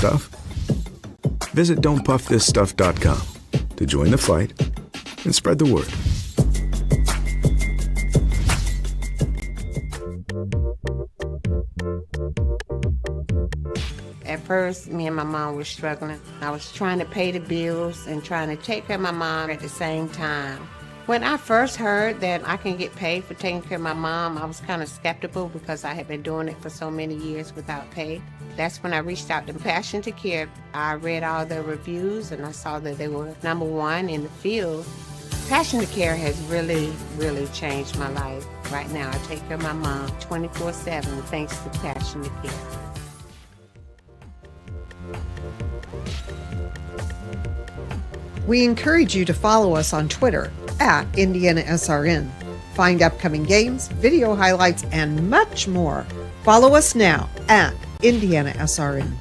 stuff? Visit don'tpuffthisstuff.com to join the fight and spread the word. At first, me and my mom were struggling. I was trying to pay the bills and trying to take care of my mom at the same time. When I first heard that I can get paid for taking care of my mom, I was kind of skeptical because I had been doing it for so many years without pay. That's when I reached out to Passion to Care. I read all the reviews and I saw that they were #1 in the field. Passion to Care has really, really changed my life. Right now, I take care of my mom 24/7 thanks to Passion to Care. We encourage you to follow us on Twitter at IndianaSRN. Find upcoming games, video highlights, and much more. Follow us now at IndianaSRN.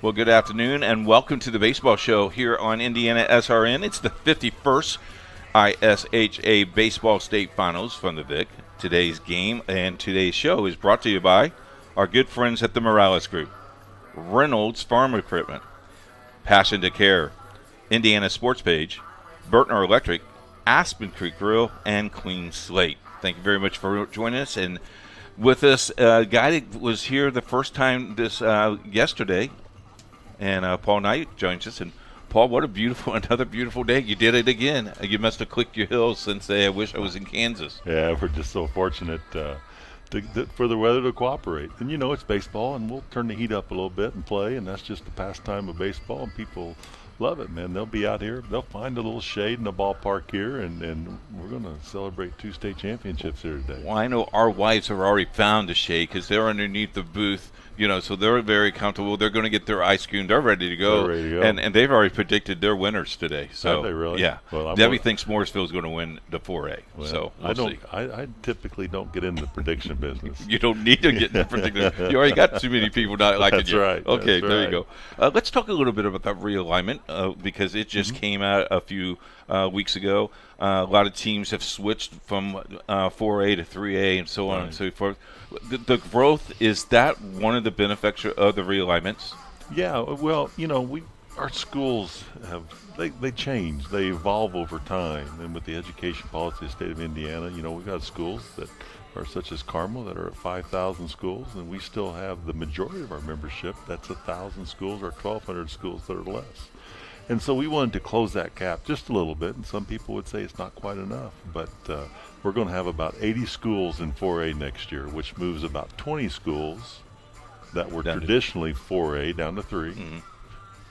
Well, good afternoon and welcome to the baseball show here on Indiana SRN. It's the 51st ISHA Baseball State Finals from the Vic. Today's game and today's show is brought to you by our good friends at the Morales Group, Reynolds Farm Equipment, Passion to Care, Indiana Sports Page, Burtner Electric, Aspen Creek Grill, and Clean Slate. Thank you very much for joining us. And with us, a guy that was here the first time yesterday, and Paul Knight joins us. And Paul, what another beautiful day. You did it again. You must have clicked your heels and say, I wish I was in Kansas. Yeah, we're just so fortunate for the weather to cooperate. And, it's baseball, and we'll turn the heat up a little bit and play, and that's just the pastime of baseball, and people love it, man. They'll be out here. They'll find a little shade in the ballpark here, and we're going to celebrate 2 state championships here today. Well, I know our wives have already found a shade because they're underneath the booth. So they're very comfortable. They're going to get their ice cream. They're ready to go. And they've already predicted their winners today. So have they really? Yeah. Well, Debbie thinks Mooresville's going to win the 4A. Well, so I typically don't get into the prediction business. You don't need to get into prediction. You already got too many people not liking That's you. Right. Okay, That's there right. you go. Let's talk a little bit about that realignment because it just came out a few weeks ago. A lot of teams have switched from 4A to 3A and so on and so forth. The growth, is that one of the benefits of the realignments? Yeah, well, our schools they change, they evolve over time, and with the education policy of the state of Indiana, we've got schools that are such as Carmel that are at 5,000 schools, and we still have the majority of our membership that's 1,000 schools or 1,200 schools that are less. And so we wanted to close that gap just a little bit, and some people would say it's not quite enough, but we're going to have about 80 schools in 4A next year, which moves about 20 schools that were traditionally 4A down to 3,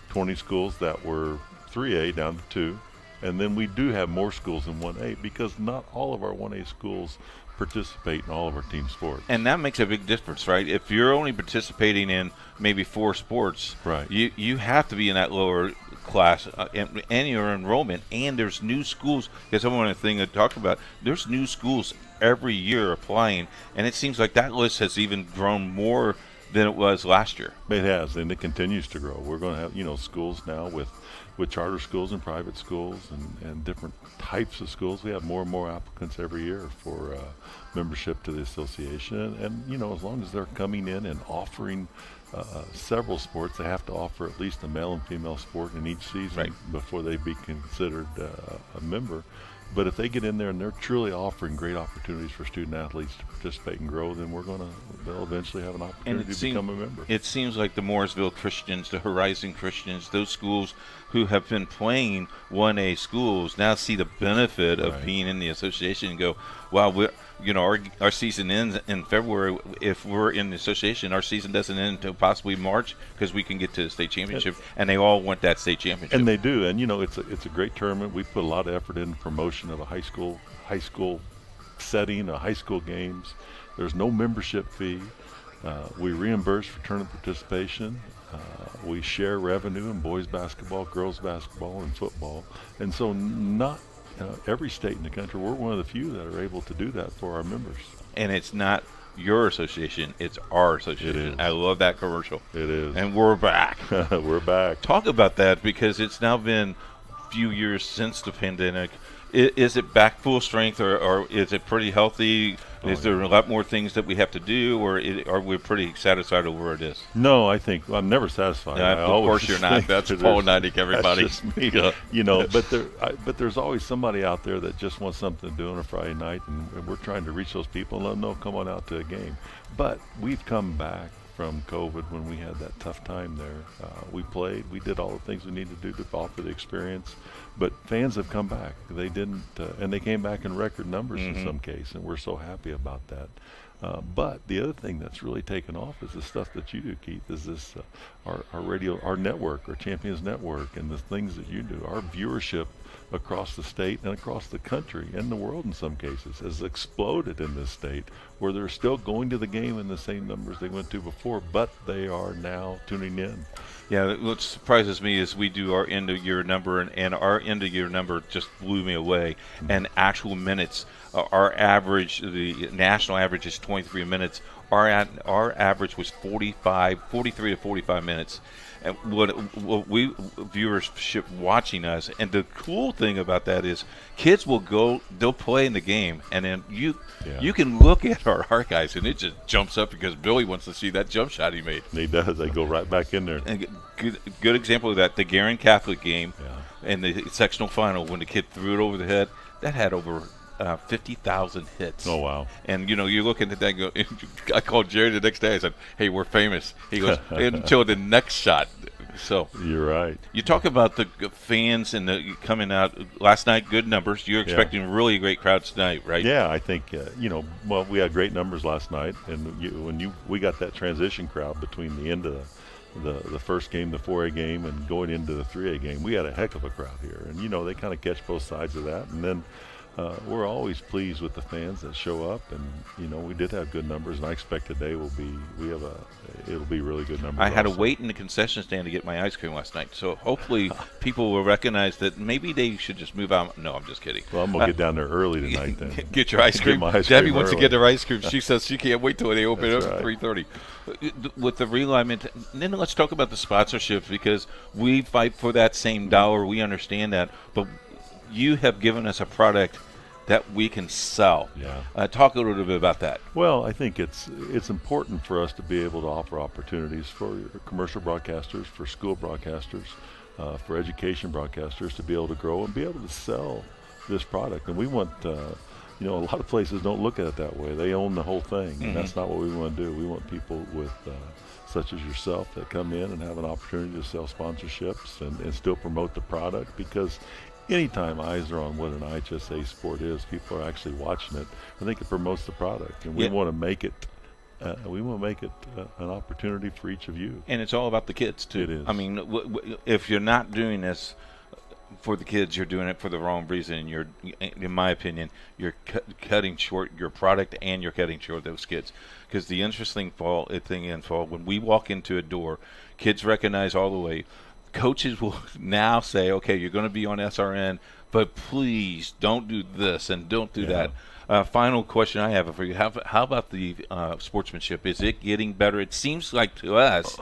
20 schools that were 3A down to 2, and then we do have more schools in 1A because not all of our 1A schools participate in all of our team sports. And that makes a big difference, right? If you're only participating in maybe 4 sports, right, you have to be in that lower class and your enrollment, and there's new schools, because I want to thing to talk about, there's new schools every year applying, and it seems like that list has even grown more than it was last year. It has, and it continues to grow. We're going to have schools now with charter schools and private schools and different types of schools. We have more and more applicants every year for membership to the association, and as long as they're coming in and offering several sports, they have to offer at least a male and female sport in each season before they be considered a member. But if they get in there and they're truly offering great opportunities for student athletes to participate and grow, then they'll eventually have an opportunity to become a member. It seems like the Mooresville Christians, the Horizon Christians, those schools who have been playing 1A schools now see the benefit of being in the association and go, wow, our season ends in February. If we're in the association, our season doesn't end until possibly March because we can get to the state championship, and they all want that state championship. And they do, and it's a great tournament. We put a lot of effort in promotion of a high school setting, high school games. There's no membership fee. We reimburse for tournament participation. We share revenue in boys basketball, girls basketball, and football. And so not every state in the country, we're one of the few that are able to do that for our members. And it's not your association, it's our association. It is. I love that commercial. It is. And we're back. We're back. Talk about that, because it's now been a few years since the pandemic. Is it back full strength, or is it pretty healthy? Is there a lot more things that we have to do, or are we pretty satisfied with where it is? No, I think I'm never satisfied. Of course you're not. That's Paul Neidig, everybody. That's just me. But there's always somebody out there that just wants something to do on a Friday night, and we're trying to reach those people and let them know, come on out to a game. But we've come back from COVID when we had that tough time there. We played. We did all the things we needed to do to offer the experience. But fans have come back. They didn't, and they came back in record numbers in some case, and we're so happy about that. But the other thing that's really taken off is the stuff that you do, Keith, is this our radio, our network, our Champions Network, and the things that you do. Our viewership across the state and across the country and the world in some cases has exploded in this state, where they're still going to the game in the same numbers they went to before, but they are now tuning in. Yeah, what surprises me is we do our end-of-year number, and our end-of-year number just blew me away. And actual minutes, our average, the national average is 23 minutes. Our average was 43 to 45 minutes. And what we viewership watching us, and the cool thing about that is kids will go, they'll play in the game, and then you can look at our archives, and it just jumps up because Billy wants to see that jump shot he made. He does. They go right back in there. And good example of that, the Garin Catholic game in the sectional final when the kid threw it over the head, that had over 50,000 hits. Oh, wow. And, you're looking at that and go, I called Jerry the next day. I said, hey, we're famous. He goes, until the next shot. So you're right. You talk about the fans and the coming out last night, good numbers. You're expecting really great crowds tonight, right? Yeah, I think, well, we had great numbers last night. And we got that transition crowd between the end of the first game, the 4A game, and going into the 3A game. We had a heck of a crowd here. And, they kind of catch both sides of that. And then we're always pleased with the fans that show up, and we did have good numbers, and I expect today it'll be really good numbers. I had to wait in the concession stand to get my ice cream last night, so hopefully people will recognize that maybe they should just move out. No, I'm just kidding. Well, I'm gonna get down there early tonight then. Get your ice cream. Debbie wants to get her ice cream. She says she can't wait till they open up at 3:30. With the realignment, and then let's talk about the sponsorships, because we fight for that same dollar. We understand that, but you have given us a product that we can sell. Yeah. Talk a little bit about that. Well, I think it's important for us to be able to offer opportunities for commercial broadcasters, for school broadcasters, for education broadcasters to be able to grow and be able to sell this product. And we want, a lot of places don't look at it that way. They own the whole thing, and that's not what we want to do. We want people with such as yourself that come in and have an opportunity to sell sponsorships and still promote the product, because anytime eyes are on what an IHSA sport is, people are actually watching it. I think it promotes the product, and we want to make it. An opportunity for each of you. And it's all about the kids too. It is. I mean, if you're not doing this for the kids, you're doing it for the wrong reason. You're, in my opinion, you're cutting short your product, and you're cutting short those kids. Because the interesting thing in fall, when we walk into a door, kids recognize all the way. Coaches will now say, okay, you're going to be on SRN, but please don't do this and don't do that. Final question I have for you. How about the sportsmanship? Is it getting better? It seems like to us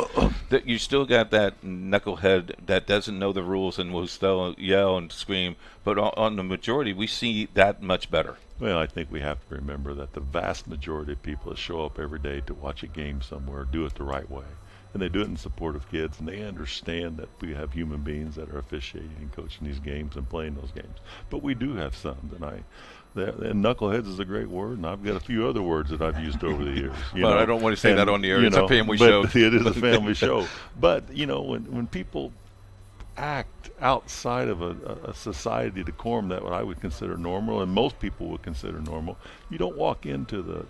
that you still got that knucklehead that doesn't know the rules and will still yell and scream, but on the majority, we see that much better. Well, I think we have to remember that the vast majority of people that show up every day to watch a game somewhere do it the right way. and they do it in support of kids, and they understand that we have human beings that are officiating and coaching these games and playing those games. But we do have sons, and knuckleheads is a great word, and I've got a few other words that I've used over the years. But I don't want to say that on the air. It's a family show. It is a family show. But, when people act outside of a society decorum that what I would consider normal, and most people would consider normal, you don't walk into the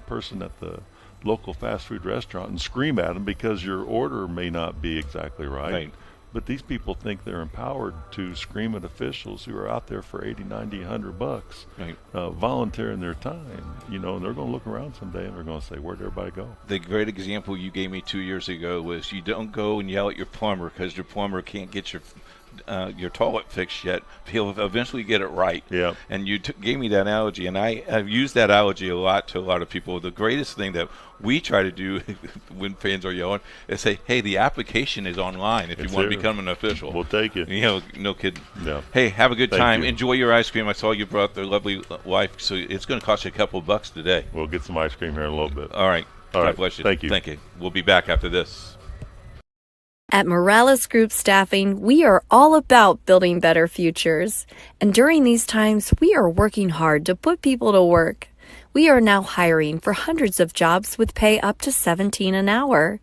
person at the local fast food restaurant and scream at them because your order may not be exactly right. But these people think they're empowered to scream at officials who are out there for 80, 90, 100 bucks, volunteering their time, and they're going to look around someday and they're going to say, where'd everybody go? The great example you gave me 2 years ago was you don't go and yell at your plumber because your plumber can't get your toilet fixed yet. He'll eventually get it right. Yeah. And you gave me that analogy, and I've used that analogy a lot to a lot of people. The greatest thing that we try to do when fans are yelling is say, hey, the application is online if you want to become an official. We'll take it. No kidding. No. Hey, have a good time. You. Enjoy your ice cream. I saw you brought their lovely wife, so it's going to cost you a couple of bucks today. We'll get some ice cream here in a little bit. All right. God bless you. Thank you. Thank you. We'll be back after this. At Morales Group Staffing, we are all about building better futures. And during these times, we are working hard to put people to work. We are now hiring for hundreds of jobs with pay up to $17 an hour.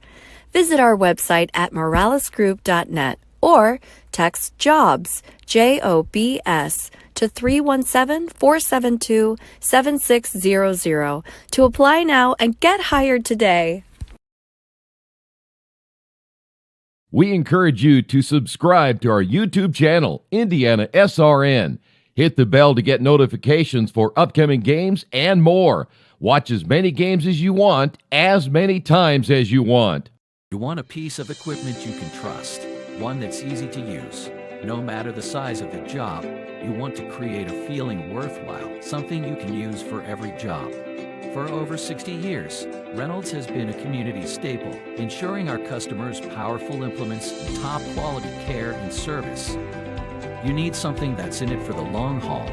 Visit our website at moralesgroup.net or text JOBS, JOBS, to 317-472-7600 to apply now and get hired today. We encourage you to subscribe to our YouTube channel, IndianaSRN. Hit the bell to get notifications for upcoming games and more. Watch as many games as you want, as many times as you want. You want a piece of equipment you can trust, one that's easy to use. No matter the size of the job, you want to create a feeling worthwhile, something you can use for every job. For over 60 years, Reynolds has been a community staple, ensuring our customers powerful implements, top quality care and service. You need something that's in it for the long haul.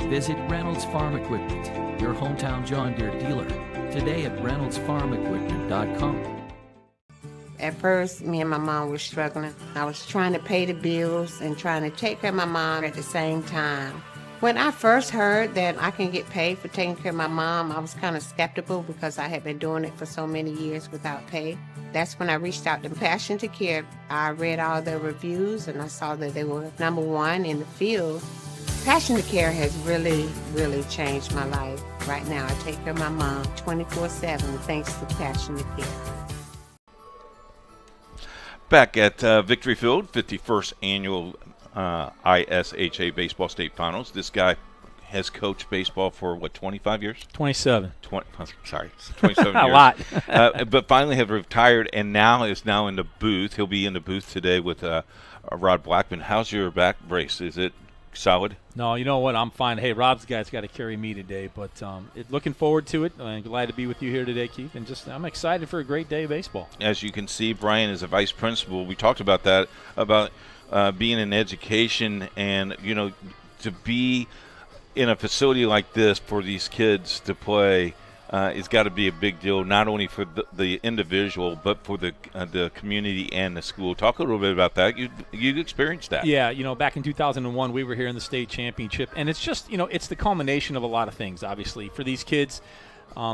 Visit Reynolds Farm Equipment, your hometown John Deere dealer, today at reynoldsfarmequipment.com. At first, me and my mom were struggling. I was trying to pay the bills and trying to take care of my mom at the same time. When I first heard that I can get paid for taking care of my mom, I was kind of skeptical because I had been doing it for so many years without pay. That's when I reached out to Passion to Care. I read all the reviews and I saw that they were #1 in the field. Passion to Care has really, really changed my life. Right now, I take care of my mom 24/7 thanks to Passion to Care. Back at Victory Field, 51st annual ISHA Baseball State Finals. This guy has coached baseball for, 25 years? 27. 27 A years. lot. But finally have retired and is now in the booth. He'll be in the booth today with Rod Blackman. How's your back brace? Is it solid? No, you know what? I'm fine. Hey, Rob's guy's got to carry me today, but looking forward to it. I'm glad to be with you here today, Keith, and I'm excited for a great day of baseball. As you can see, Brian is a vice principal. We talked about that, about being in education and, to be in a facility like this for these kids to play, it's got to be a big deal, not only for the individual, but for the community and the school. Talk a little bit about that. You experienced that. Yeah, back in 2001, we were here in the state championship, and it's just, it's the culmination of a lot of things, obviously. For these kids,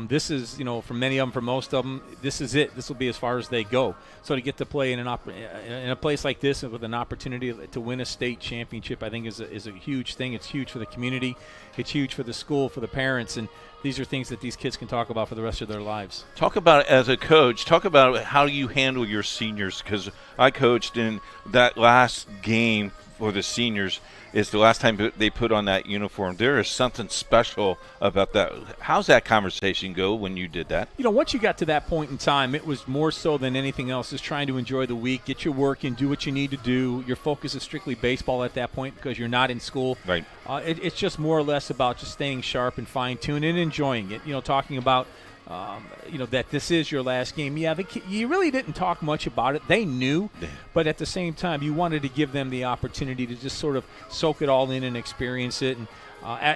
this is, for many of them, for most of them, this is it. This will be as far as they go. So to get to play in a place like this with an opportunity to win a state championship, I think is a huge thing. It's huge for the community. It's huge for the school, for the parents, and these are things that these kids can talk about for the rest of their lives. Talk about, as a coach, talk about how you handle your seniors, because I coached in that last game for the seniors. Is the last time they put on that uniform. There is something special about that. How's that conversation go when you did that? Once you got to that point in time, it was more so than anything else is trying to enjoy the week, get your work in, do what you need to do. Your focus is strictly baseball at that point because you're not in school. Right. It's just more or less about just staying sharp and fine-tuned and enjoying it. Talking about that this is your last game. Yeah, you really didn't talk much about it. They knew, but at the same time, you wanted to give them the opportunity to just sort of soak it all in and experience it. And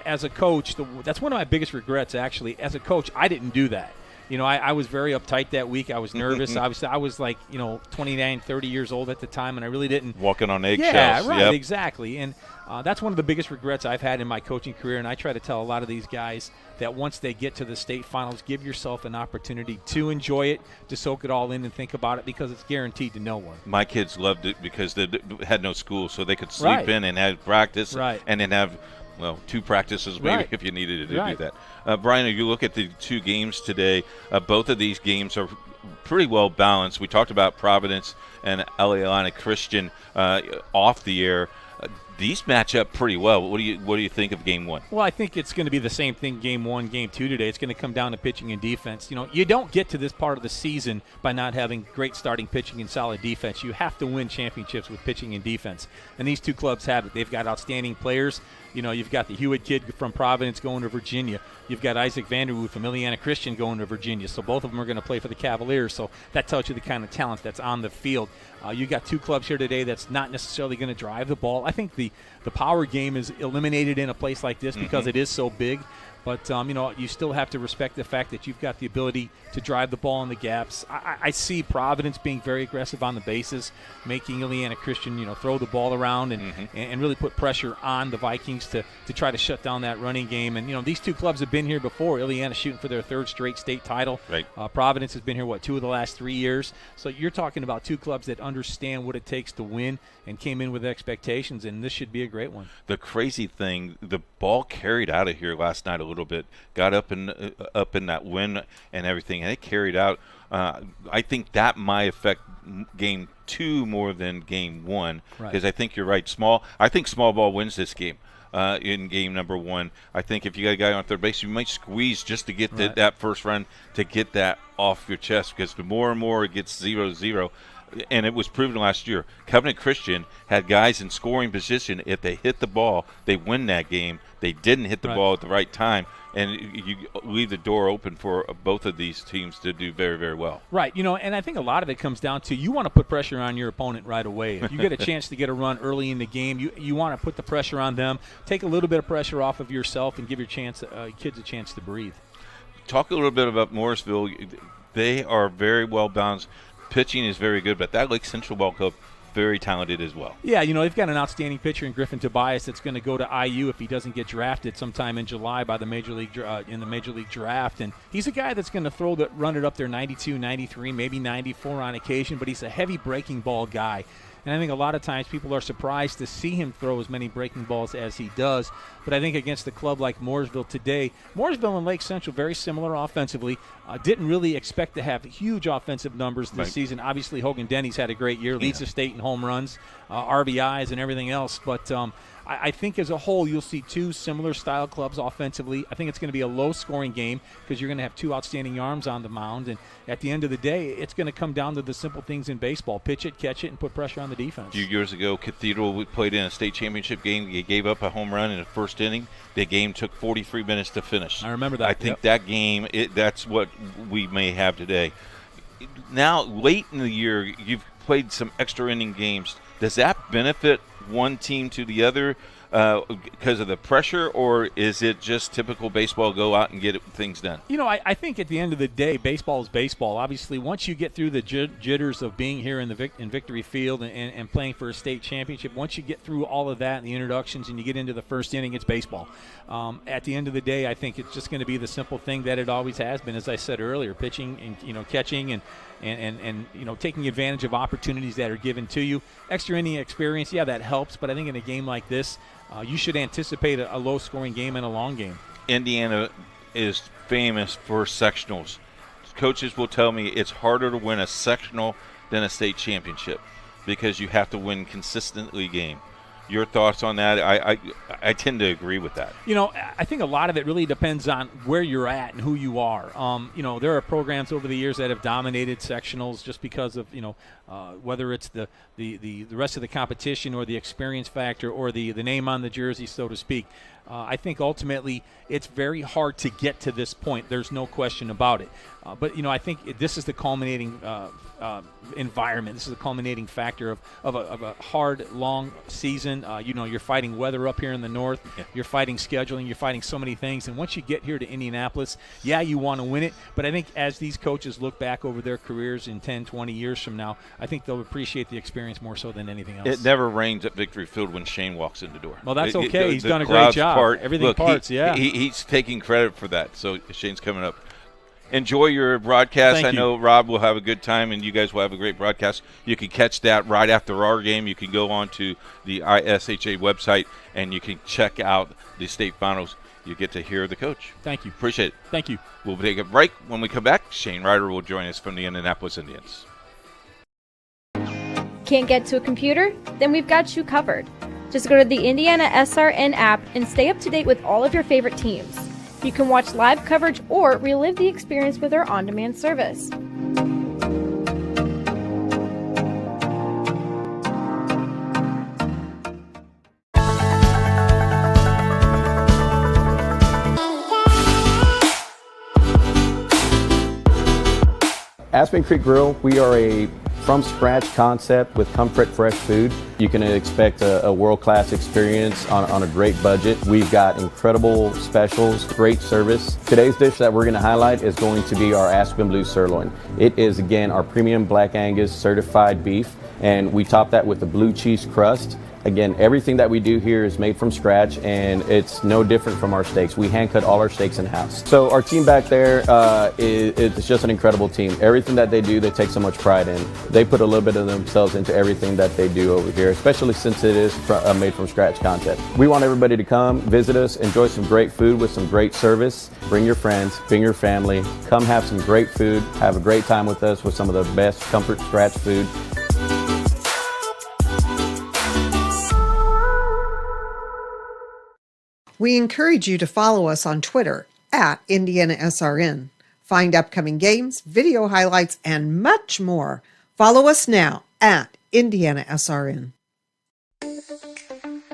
as a coach, that's one of my biggest regrets, actually. As a coach, I didn't do that. I was very uptight that week. I was nervous. Obviously, I was like, 29, 30 years old at the time, and I really didn't. Walking on eggshells. Yeah, right, Yep. exactly. And that's one of the biggest regrets I've had in my coaching career, and I try to tell a lot of these guys that once they get to the state finals, give yourself an opportunity to enjoy it, to soak it all in and think about it, because it's guaranteed to no one. My kids loved it because they had no school, so they could sleep in and have practice, and then have, 2 practices maybe if you needed to do that. Brian, you look at the 2 games today. Both of these games are pretty well balanced. We talked about Providence and Eliana Christian off the air. These match up pretty well. What do you think of game 1? Well, I think it's going to be the same thing game 1, game 2 today. It's going to come down to pitching and defense. You don't get to this part of the season by not having great starting pitching and solid defense. You have to win championships with pitching and defense. And these 2 clubs have it. They've got outstanding players. You've got the Hewitt kid from Providence going to Virginia. You've got Isaac Vanderwood from Indiana Christian going to Virginia. So both of them are going to play for the Cavaliers. So that tells you the kind of talent that's on the field. You got 2 clubs here today that's not necessarily going to drive the ball. I think the power game is eliminated in a place like this because it is so big. But, you still have to respect the fact that you've got the ability to drive the ball in the gaps. I see Providence being very aggressive on the bases, making Indiana Christian, throw the ball around and really put pressure on the Vikings to try to shut down that running game. And, these 2 clubs have been here before. Indiana shooting for their 3rd straight state title. Right. Providence has been here, 2 of the last 3 years. So you're talking about 2 clubs that understand what it takes to win and came in with expectations, and this should be a great one. The crazy thing, the ball carried out of here last night a little bit, got up in that wind and everything, and it carried out. I think that might affect game 2 more than game 1, because I think you're right. I think small ball wins this game. In game number 1, I think if you got a guy on third base, you might squeeze just to get that first run, to get that off your chest, because the more and more it gets 0-0. And it was proven last year. Covenant Christian had guys in scoring position. If they hit the ball, they win that game. They didn't hit the ball at the right time, and you leave the door open for both of these teams to do very, very well. Right. And I think a lot of it comes down to you want to put pressure on your opponent right away. If you get a chance to get a run early in the game, you want to put the pressure on them, take a little bit of pressure off of yourself, and give your kids a chance to breathe. Talk a little bit about Morrisville. They are very well balanced. Pitching is very good, but that Lake Central Ball Club, very talented as well. Yeah, they've got an outstanding pitcher in Griffin Tobias that's going to go to IU if he doesn't get drafted sometime in July by the Major League Draft. And he's a guy that's going to run it up there 92, 93, maybe 94 on occasion, but he's a heavy breaking ball guy. And I think a lot of times people are surprised to see him throw as many breaking balls as he does. But I think against a club like Mooresville today, Mooresville and Lake Central, very similar offensively, didn't really expect to have huge offensive numbers this season. Obviously, Hogan Denny's had a great year, leads the state in home runs, RBIs, and everything else. But I think as a whole, you'll see 2 similar style clubs offensively. I think it's going to be a low-scoring game because you're going to have 2 outstanding arms on the mound. And at the end of the day, it's going to come down to the simple things in baseball. Pitch it, catch it, and put pressure on the defense. A few years ago, Cathedral played in a state championship game. They gave up a home run in the first inning. The game took 43 minutes to finish. I remember that. I think that game, that's what we may have today. Now, late in the year, you've played some extra inning games. Does that benefit one team to the other because of the pressure, or is it just typical baseball, go out and get things done? I think at the end of the day, baseball is baseball. Obviously, once you get through the jitters of being here in Victory Field and playing for a state championship, once you get through all of that and the introductions and you get into the first inning, it's baseball. At the end of the day, I think it's just going to be the simple thing that it always has been, as I said earlier, pitching and catching and taking advantage of opportunities that are given to you. Extra inning experience, that helps, but I think in a game like this, you should anticipate a low-scoring game and a long game. Indiana is famous for sectionals. Coaches will tell me it's harder to win a sectional than a state championship because you have to win consistently game. Your thoughts on that? I tend to agree with that. I think a lot of it really depends on where you're at and who you are. There are programs over the years that have dominated sectionals just because of whether it's the rest of the competition or the experience factor or the name on the jersey, so to speak. I think ultimately it's very hard to get to this point. There's no question about it. But I think this is the culminating environment. This is the culminating factor of a hard, long season. You're fighting weather up here in the north. Yeah. You're fighting scheduling. You're fighting so many things. And once you get here to Indianapolis, you want to win it. But I think as these coaches look back over their careers in 10, 20 years from now, I think they'll appreciate the experience more so than anything else. It never rains at Victory Field when Shane walks in the door. Well, that's okay. He's done a great job. Everything parts, He's taking credit for that. So Shane's coming up. Enjoy your broadcast. Thank you. I know Rob will have a good time, and you guys will have a great broadcast. You can catch that right after our game. You can go on to the ISHA website, and you can check out the state finals. You get to hear the coach. Thank you. Appreciate it. Thank you. We'll take a break. When we come back, Shane Ryder will join us from the Indianapolis Indians. Can't get to a computer? Then we've got you covered. Just go to the IndianaSRN app and stay up to date with all of your favorite teams. You can watch live coverage or relive the experience with our on-demand service. Aspen Creek Grill, we are a from-scratch concept with comfort fresh food. You can expect a world-class experience on a great budget. We've got incredible specials, great service. Today's dish that we're going to highlight is going to be our Aspen Blue Sirloin. It is, again, our premium Black Angus certified beef, and we top that with a blue cheese crust. Again, everything that we do here is made from scratch, and it's no different from our steaks. We hand cut all our steaks in-house. So our team back there is just an incredible team. Everything that they do, they take so much pride in. They put a little bit of themselves into everything that they do over here, especially since it is a made from scratch concept. We want everybody to come, visit us, enjoy some great food with some great service. Bring your friends, bring your family, come have some great food, have a great time with us with some of the best comfort scratch food. We encourage you to follow us on Twitter at IndianaSRN. Find upcoming games, video highlights, and much more. Follow us now at IndianaSRN.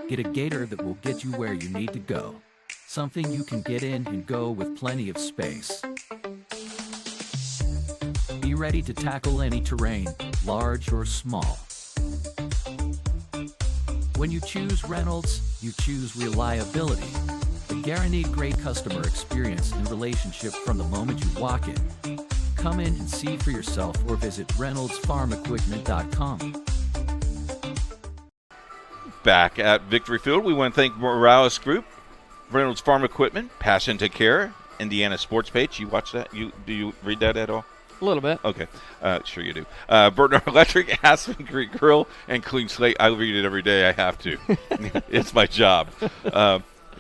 Get a gator that will get you where you need to go. Something you can get in and go with plenty of space. Be ready to tackle any terrain, large or small. When you choose Reynolds, you choose reliability. The guaranteed great customer experience and relationship from the moment you walk in. Come in and see for yourself or visit ReynoldsFarmEquipment.com. Back at Victory Field, we want to thank Morales Group, Reynolds Farm Equipment, Passion to Care, Indiana Sports Page. You watch that? Do you read that at all? A little bit. Okay. Sure you do. Burner Electric, Aspen Creek Grill, and Clean Slate. I read it every day. I have to. It's my job.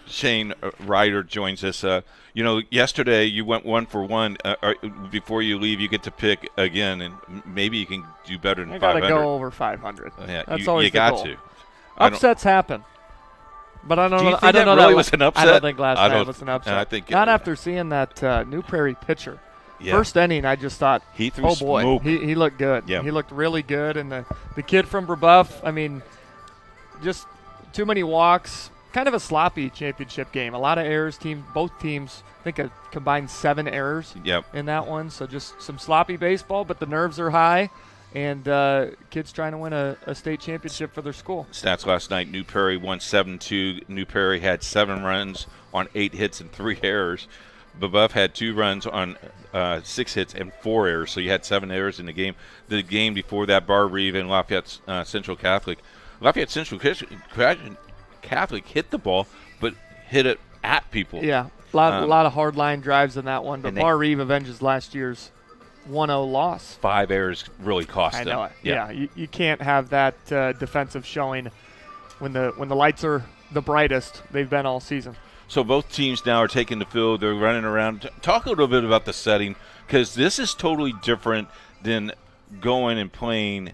Shane Ryder joins us. Yesterday you went 1 for 1. Before you leave, you get to pick again, and maybe you can do better than 500. I got to go over 500. Yeah, That's always you the got goal. to. Upsets happen. But I don't know. I don't know that was an upset. I don't think last night was an upset. I think not after seeing that New Prairie pitcher. Yeah. First inning, I just thought, he threw oh boy, smoke. He looked good. Yeah. He looked really good. And the kid from Brebeuf, I mean, just too many walks. Kind of a sloppy championship game. A lot of errors. Both teams, I think, combined 7 errors in that one. So just some sloppy baseball, but the nerves are high. And kids trying to win a state championship for their school. Stats last night, New Prairie won 7-2. New Prairie had 7 runs on 8 hits and 3 errors. Brebeuf had 2 runs on 6 hits and 4 errors, so you had 7 errors in the game. The game before that, Bar Reeve and Lafayette Central Catholic. Lafayette Central Catholic hit the ball, but hit it at people. Yeah, a lot of hard line drives in that one, but Bar Reeve avenges last year's 1-0 loss. 5 errors really cost them. I know it. Yeah, you can't have that defensive showing when the lights are the brightest they've been all season. So both teams now are taking the field. They're running around. Talk a little bit about the setting, because this is totally different than going and playing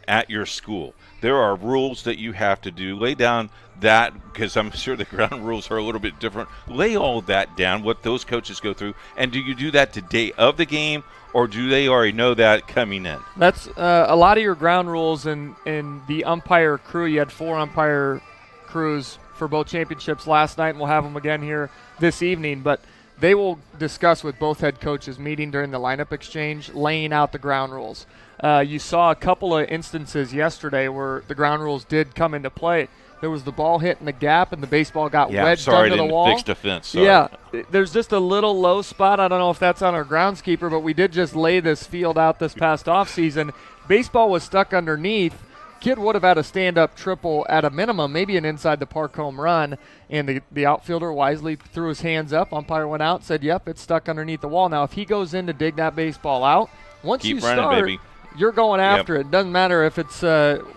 at your school. There are rules that you have to do. Lay down that, because I'm sure the ground rules are a little bit different. Lay all that down, what those coaches go through. And do you do that the day of the game, or do they already know that coming in? That's a lot of your ground rules and the umpire crew. You had 4 umpire crews for both championships last night, and we'll have them again here this evening. But they will discuss with both head coaches meeting during the lineup exchange, laying out the ground rules. You saw a couple of instances yesterday where the ground rules did come into play. There was the ball hitting the gap, and the baseball got wedged under the wall. Fixed defense. Sorry. Yeah, there's just a little low spot. I don't know if that's on our groundskeeper, but we did just lay this field out this past offseason. Baseball was stuck underneath. Kid would have had a stand-up triple at a minimum, maybe an inside-the-park home run, and the outfielder wisely threw his hands up. Umpire went out, said, yep, it's stuck underneath the wall. Now, if he goes in to dig that baseball out, once Keep you running, start, baby. You're going after it. Doesn't matter if it's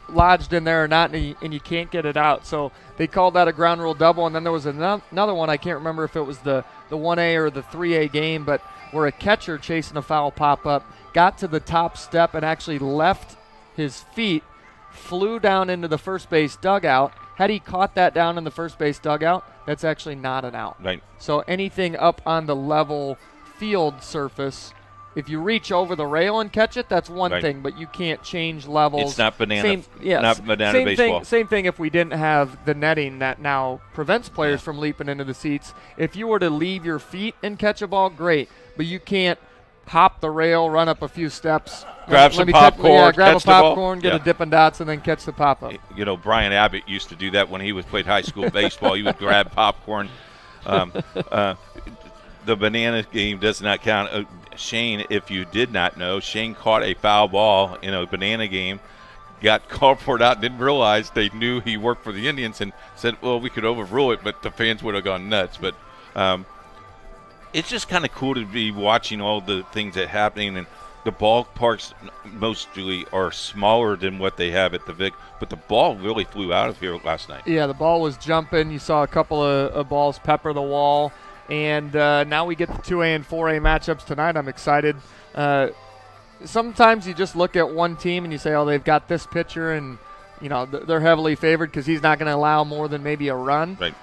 lodged in there or not, and you can't get it out. So they called that a ground rule double, and then there was another one. I can't remember if it was the 1A or the 3A game, but where a catcher chasing a foul pop-up got to the top step and actually left his feet, flew down into the first base dugout. Had he caught that down in the first base dugout, that's actually not an out. Right. So anything up on the level field surface, if you reach over the rail and catch it, that's one thing, but you can't change levels. It's not banana, not banana baseball. Same thing if we didn't have the netting that now prevents players from leaping into the seats. If you were to leave your feet and catch a ball, great, but you can't hop the rail, run up a few steps, grab some popcorn, grab a catch the ball. popcorn, get a Dippin' Dots, and then catch the pop-up. You know, Brian Abbott used to do that when he played high school baseball. He would grab popcorn. The banana game does not count. Shane, if you did not know, Shane caught a foul ball in a banana game, got called for it out, didn't realize they knew he worked for the Indians, and said, well, we could overrule it, but the fans would have gone nuts. But it's just kind of cool to be watching all the things that are happening, and the ballparks mostly are smaller than what they have at the Vic, but the ball really flew out of here last night. Yeah, the ball was jumping. You saw a couple of balls pepper the wall. And now we get the 2A and 4A matchups tonight. I'm excited. Sometimes you just look at one team and you say, oh, they've got this pitcher, and you know they're heavily favored because he's not going to allow more than maybe a run. Right.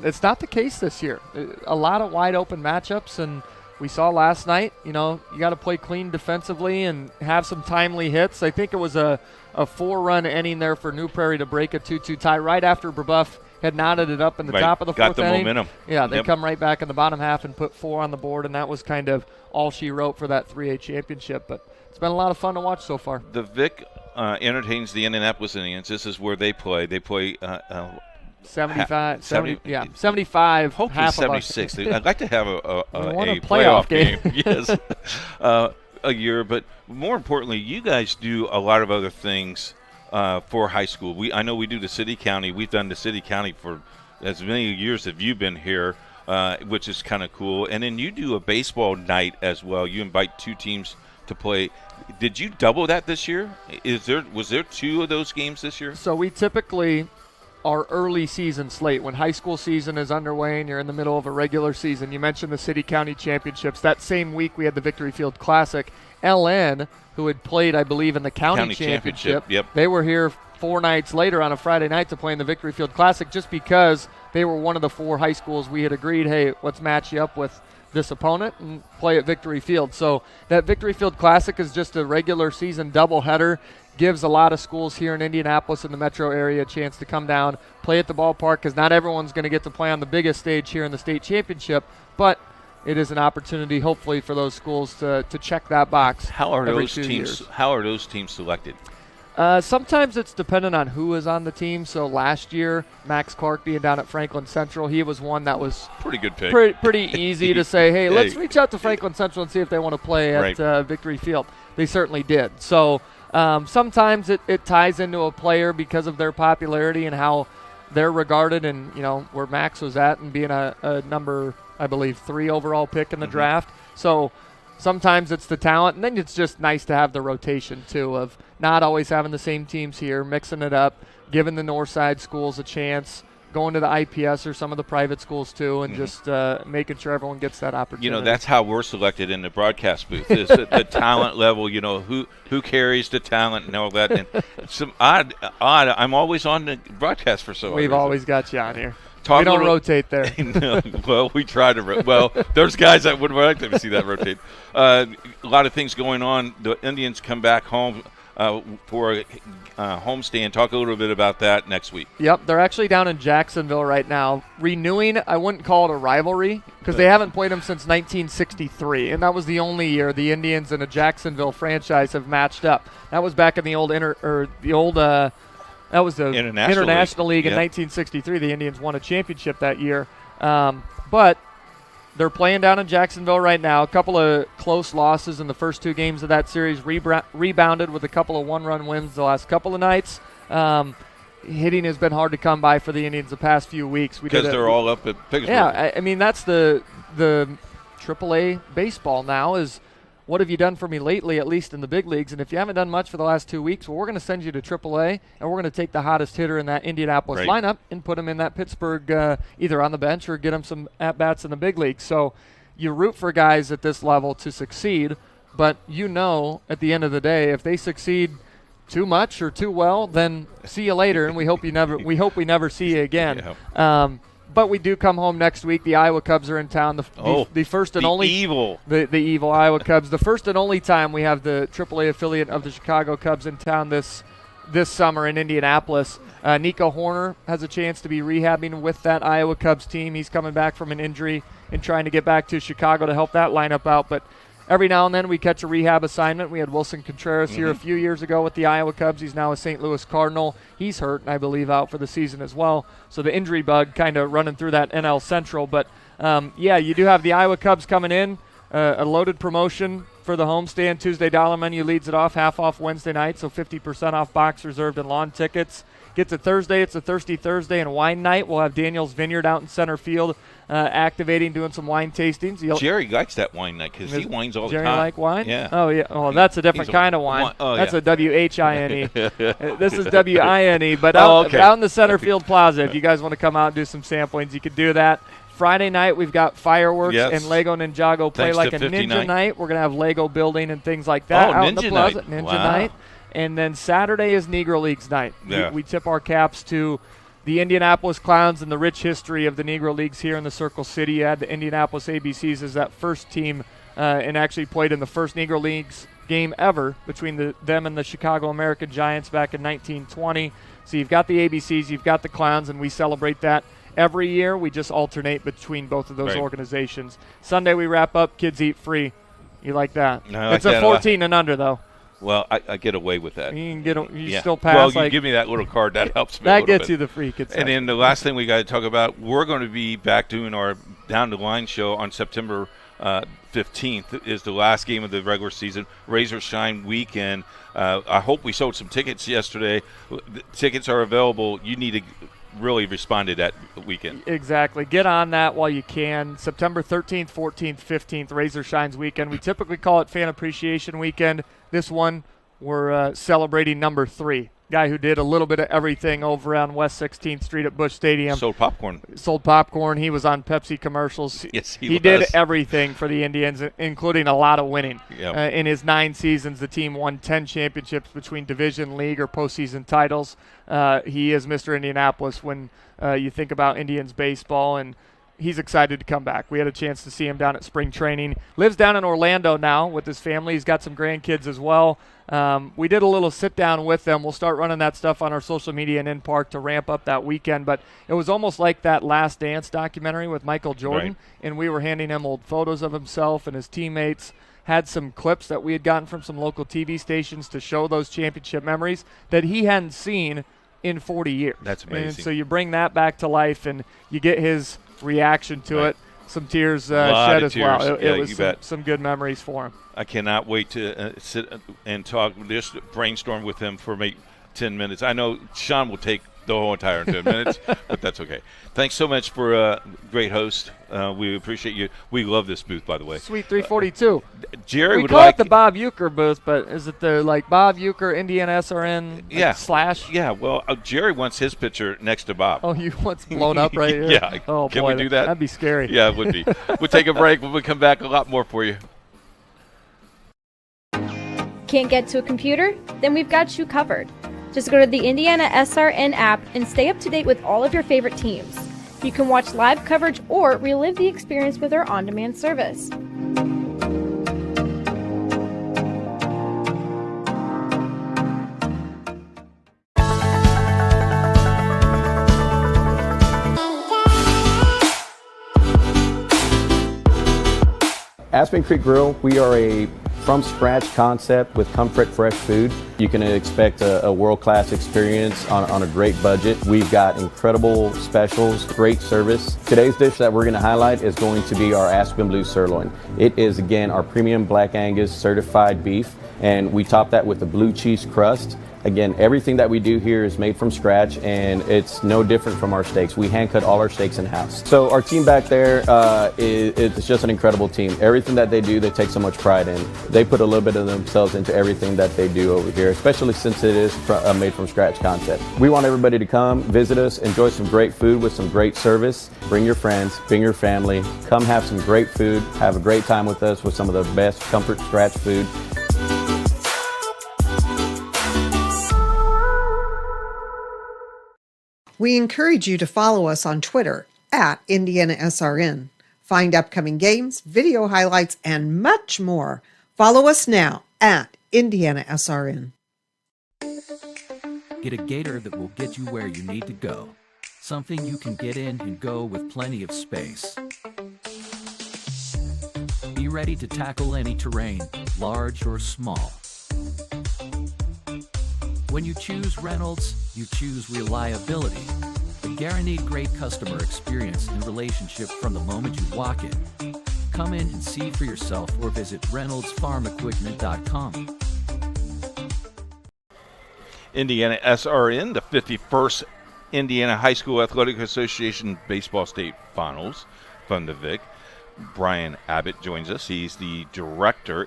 It's not the case this year. A lot of wide open matchups, and we saw last night, you know, you got to play clean defensively and have some timely hits. I think it was a 4-run inning there for New Prairie to break a 2-2 tie right after Brebeuf had knotted it up in the top of the fourth inning. Got the momentum. Yeah, they come right back in the bottom half and put 4 on the board, and that was kind of all she wrote for that 3A championship. But it's been a lot of fun to watch so far. The Vic entertains the Indianapolis Indians. This is where they play. They play 75. 75. Hopefully half 76. I'd like to have a playoff game. Yes, a year. But more importantly, you guys do a lot of other things for high school. I know we do the city-county. We've done the city-county for as many years as you've been here, which is kind of cool. And then you do a baseball night as well. You invite 2 teams to play. Did you double that this year? Was there 2 of those games this year? So we typically, our early season slate, when high school season is underway and you're in the middle of a regular season, you mentioned the city-county championships. That same week we had the Victory Field Classic. LN, who had played, I believe, in the county championship. Yep. They were here 4 nights later on a Friday night to play in the Victory Field Classic just because they were one of the 4 high schools we had agreed, hey, let's match you up with this opponent and play at Victory Field. So that Victory Field Classic is just a regular season doubleheader. Gives a lot of schools here in Indianapolis and the metro area a chance to come down, play at the ballpark, because not everyone's going to get to play on the biggest stage here in the state championship, but it is an opportunity, hopefully, for those schools to check that box. How are every those 2 teams? years. How are those teams selected? Sometimes it's dependent on who is on the team. So last year, Max Clark being down at Franklin Central, he was one that was pretty good pick. Pretty easy to say, hey, let's reach out to Franklin Central and see if they want to play at Victory Field. They certainly did. So sometimes it ties into a player because of their popularity and how they're regarded, and you know where Max was at and being a number, I believe, 3 overall pick in the draft. So sometimes it's the talent, and then it's just nice to have the rotation too of not always having the same teams here, mixing it up, giving the north side schools a chance, going to the IPS or some of the private schools too, and just making sure everyone gets that opportunity. You know, that's how we're selected in the broadcast booth, is the talent level, you know, who carries the talent and all that. And some odd, I'm always on the broadcast for so long. We've always got you on here. We don't rotate there. No, well, we try to. Well, there's guys that would like to see that rotate. A lot of things going on. The Indians come back home for a homestand. Talk a little bit about that next week. Yep, they're actually down in Jacksonville right now, renewing. I wouldn't call it a rivalry because they haven't played them since 1963, and that was the only year the Indians and a Jacksonville franchise have matched up. That was back in the old that was the International League in 1963. The Indians won a championship that year, but they're playing down in Jacksonville right now. A couple of close losses in the first 2 games of that series, rebounded with a couple of one-run wins the last couple of nights. Hitting has been hard to come by for the Indians the past few weeks. Because they're all up at Pittsburgh. Yeah, I mean, that's the AAA baseball now is, what have you done for me lately, at least in the big leagues? And if you haven't done much for the last 2 weeks, well, we're going to send you to AAA, and we're going to take the hottest hitter in that Indianapolis lineup and put him in that Pittsburgh, either on the bench or get him some at-bats in the big leagues. So you root for guys at this level to succeed, but at the end of the day, if they succeed too much or too well, then see you later, and we hope we never see you again. Yeah. But we do come home next week. The Iowa Cubs are in town. The first and only evil. The evil Iowa Cubs. The first and only time we have the AAA affiliate of the Chicago Cubs in town this summer in Indianapolis. Nico Horner has a chance to be rehabbing with that Iowa Cubs team. He's coming back from an injury and trying to get back to Chicago to help that lineup out. But every now and then we catch a rehab assignment. We had Wilson Contreras here a few years ago with the Iowa Cubs. He's now a St. Louis Cardinal. He's hurt, and I believe out for the season as well. So the injury bug kind of running through that NL Central. But, you do have the Iowa Cubs coming in, a loaded promotion for the homestand. Tuesday Dollar Menu leads it off, half off Wednesday night, so 50% off box reserved and lawn tickets. Gets it Thursday. It's a Thirsty Thursday and wine night. We'll have Daniel's Vineyard out in center field activating, doing some wine tastings. Jerry likes that wine night because he wines all the time. Jerry like wine? Yeah. Oh, yeah. Oh, that's a different kind of wine. That's a W-H-I-N-E. This is W-I-N-E. But out in the center field plaza, if you guys want to come out and do some samplings, you could do that. Friday night, we've got fireworks and Lego Ninjago Play Like a Ninja night. We're going to have Lego building and things like that out in the plaza. Ninja night. And then Saturday is Negro Leagues night. Yeah. We tip our caps to the Indianapolis Clowns and the rich history of the Negro Leagues here in the Circle City. You had the Indianapolis ABCs as that first team and actually played in the first Negro Leagues game ever between them and the Chicago American Giants back in 1920. So you've got the ABCs, you've got the Clowns, and we celebrate that every year. We just alternate between both of those organizations. Sunday we wrap up, kids eat free. You like that? No, it's a 14 and under, though. Well, I get away with that. You can get still pass. Well, you give me that little card. That helps me. That gets you the free concession. And then the last thing we got to talk about, we're going to be back doing our Down the Line show on September 15th. Is the last game of the regular season, Razor Shine weekend. I hope we sold some tickets yesterday. The tickets are available. You need to really respond to that weekend. Exactly. Get on that while you can. September 13th, 14th, 15th, Razor Shines weekend. We typically call it Fan Appreciation Weekend. This one, we're celebrating number 3. Guy who did a little bit of everything over on West 16th Street at Busch Stadium. Sold popcorn. He was on Pepsi commercials. Yes, he did everything for the Indians, including a lot of winning. Yep. In his 9 seasons, the team won 10 championships between division, league, or postseason titles. He is Mr. Indianapolis when you think about Indians baseball, and he's excited to come back. We had a chance to see him down at spring training. Lives down in Orlando now with his family. He's got some grandkids as well. We did a little sit-down with them. We'll start running that stuff on our social media and in park to ramp up that weekend. But it was almost like that Last Dance documentary with Michael Jordan, and we were handing him old photos of himself and his teammates. Had some clips that we had gotten from some local TV stations to show those championship memories that he hadn't seen in 40 years. That's amazing. And so you bring that back to life, and you get his reaction to it. Some tears shed as well. It was some good memories for him. I cannot wait to sit and talk, just brainstorm with him for maybe 10 minutes. I know Sean will take the whole entire 10 minutes, but that's okay. Thanks so much for a great host. We appreciate you. We love this booth, by the way. Sweet 342. Jerry we would call like it the Bob Euchre booth, but is it the Bob Euchre IndianaSRN slash? Yeah, well, Jerry wants his picture next to Bob. Oh, he wants blown up right here? Yeah. Oh, Can boy, we do that? That'd be scary. Yeah, it would be. We'll take a break. When we come back, a lot more for you. Can't get to a computer? Then we've got you covered. Just go to the IndianaSRN app and stay up to date with all of your favorite teams. You can watch live coverage or relive the experience with our on-demand service. Aspen Creek Grill, we are a from-scratch concept with comfort fresh food. You can expect a world-class experience on a great budget. We've got incredible specials, great service. Today's dish that we're going to highlight is going to be our Aspen Blue Sirloin. It is, again, our premium Black Angus certified beef, and we top that with a blue cheese crust. Again, everything that we do here is made from scratch, and it's no different from our steaks. We hand cut all our steaks in-house. So our team back there, it's just an incredible team. Everything that they do, they take so much pride in. They put a little bit of themselves into everything that they do over here, especially since it is a made from scratch concept. We want everybody to come, visit us, enjoy some great food with some great service. Bring your friends, bring your family, come have some great food, have a great time with us with some of the best comfort scratch food. We encourage you to follow us on Twitter at IndianaSRN. Find upcoming games, video highlights, and much more. Follow us now at IndianaSRN. Get a gator that will get you where you need to go. Something you can get in and go with plenty of space. Be ready to tackle any terrain, large or small. When you choose Reynolds, you choose reliability. A guaranteed great customer experience and relationship from the moment you walk in. Come in and see for yourself or visit reynoldsfarmequipment.com. IndianaSRN, the 51st Indiana High School Athletic Association Baseball State Finals from the Vic. Brian Abbott joins us. He's the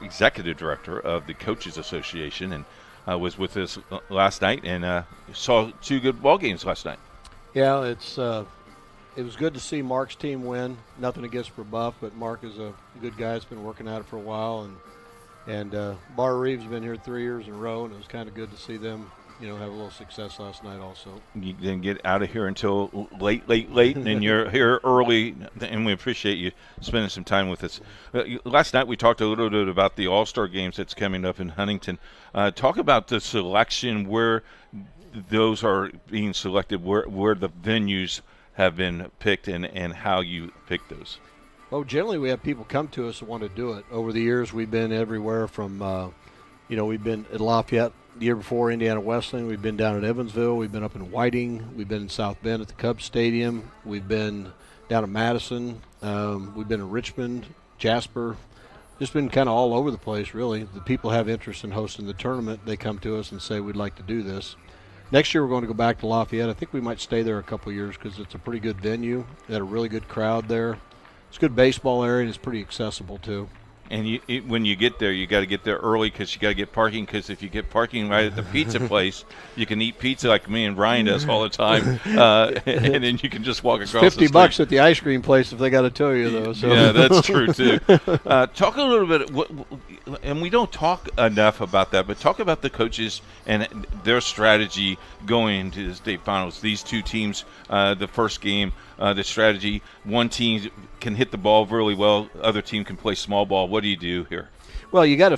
executive director of the Coaches Association, and was with us last night and saw two good ball games last night. Yeah, it was good to see Mark's team win. Nothing against Rebuff, but Mark is a good guy. He's been working at it for a while, and Bar Reeves has been here 3 years in a row, and it was kind of good to see them, have a little success last night also. You didn't get out of here until late, and you're here early, and we appreciate you spending some time with us. Last night we talked a little bit about the All-Star games that's coming up in Huntington. Talk about the selection, where those are being selected, where the venues have been picked, and how you pick those. Well, generally we have people come to us that want to do it. Over the years we've been everywhere from, we've been at Lafayette the year before, Indiana Wesleyan. We've been down at Evansville. We've been up in Whiting. We've been in South Bend at the Cubs Stadium. We've been down at Madison. We've been in Richmond, Jasper. Just been kind of all over the place, really. The people have interest in hosting the tournament. They come to us and say, we'd like to do this. Next year we're going to go back to Lafayette. I think we might stay there a couple of years because it's a pretty good venue. They had a really good crowd there. It's a good baseball area, and it's pretty accessible, too. And when you get there, you got to get there early because you got to get parking. Because if you get parking right at the pizza place, you can eat pizza like me and Brian does all the time, and then you can just walk across. It's $50 at the ice cream place if they got to tow you, though. So. Yeah, that's true too. Talk a little bit, and we don't talk enough about that, but talk about the coaches and their strategy going into the state finals. These two teams, the first game, the strategy. One team can hit the ball really well. Other team can play small ball. What do you do here? Well, you got to.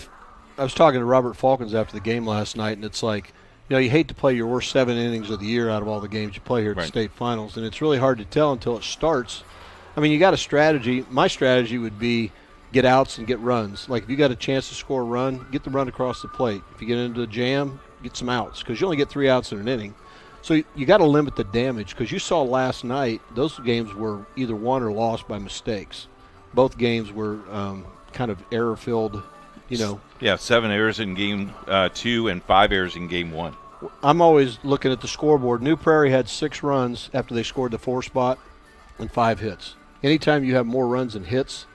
I was talking to Robert Falcons after the game last night, and it's like, you hate to play your worst 7 innings of the year out of all the games you play here at the state finals, and it's really hard to tell until it starts. I mean, you got a strategy. My strategy would be get outs and get runs. Like if you got a chance to score a run, get the run across the plate. If you get into a jam, get some outs because you only get 3 outs in an inning. So you got to limit the damage because you saw last night those games were either won or lost by mistakes. Both games were kind of error-filled, Yeah, 7 errors in game 2 and 5 errors in game 1. I'm always looking at the scoreboard. New Prairie had 6 runs after they scored the 4 spot and 5 hits. Anytime you have more runs than hits,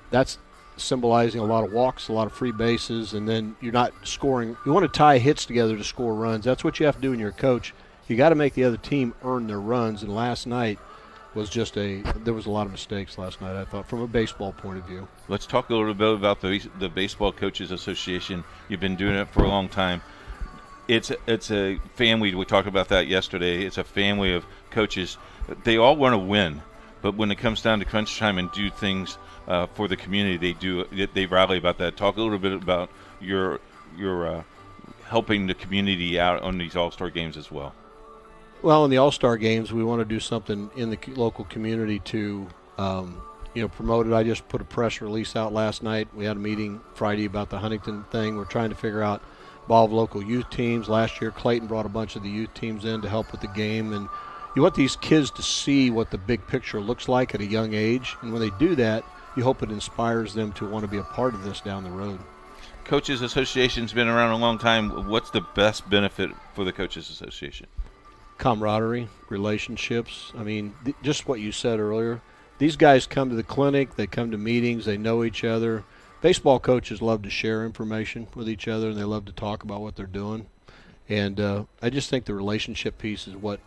that's symbolizing a lot of walks, a lot of free bases, and then you're not scoring. You want to tie hits together to score runs. That's what you have to do when you're a coach. You got to make the other team earn their runs, and last night was there was a lot of mistakes last night, I thought, from a baseball point of view. Let's talk a little bit about the Baseball Coaches Association. You've been doing it for a long time. It's a family. We talked about that yesterday. It's a family of coaches. They all want to win, but when it comes down to crunch time and do things for the community, they rally about that. Talk a little bit about your helping the community out on these All-Star games as well. Well, in the All-Star games, we want to do something in the local community to promoted. I just put a press release out last night. We had a meeting Friday about the Huntington thing. We're trying to figure out involve local youth teams. Last year, Clayton brought a bunch of the youth teams in to help with the game. And you want these kids to see what the big picture looks like at a young age. And when they do that, you hope it inspires them to want to be a part of this down the road. Coaches Association's been around a long time. What's the best benefit for the Coaches Association? Camaraderie, relationships. I mean, just what you said earlier. These guys come to the clinic, they come to meetings, they know each other. Baseball coaches love to share information with each other, and they love to talk about what they're doing. And I just think the relationship piece is what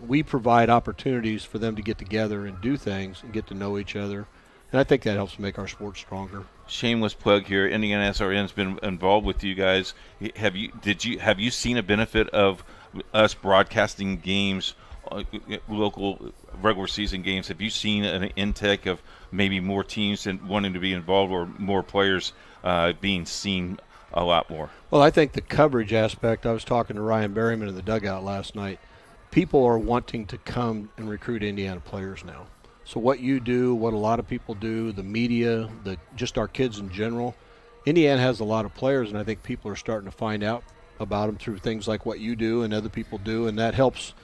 we provide opportunities for them to get together and do things and get to know each other. And I think that helps make our sport stronger. Shameless plug here. IndianaSRN's been involved with you guys. Have you seen a benefit of us broadcasting games, local regular season games? Have you seen an intake of maybe more teams and wanting to be involved, or more players being seen a lot more? Well, I think the coverage aspect. I was talking to Ryan Berryman in the dugout last night. People are wanting to come and recruit Indiana players now. So what you do, what a lot of people do, the media, just our kids in general, Indiana has a lot of players, and I think people are starting to find out about them through things like what you do and other people do, and that helps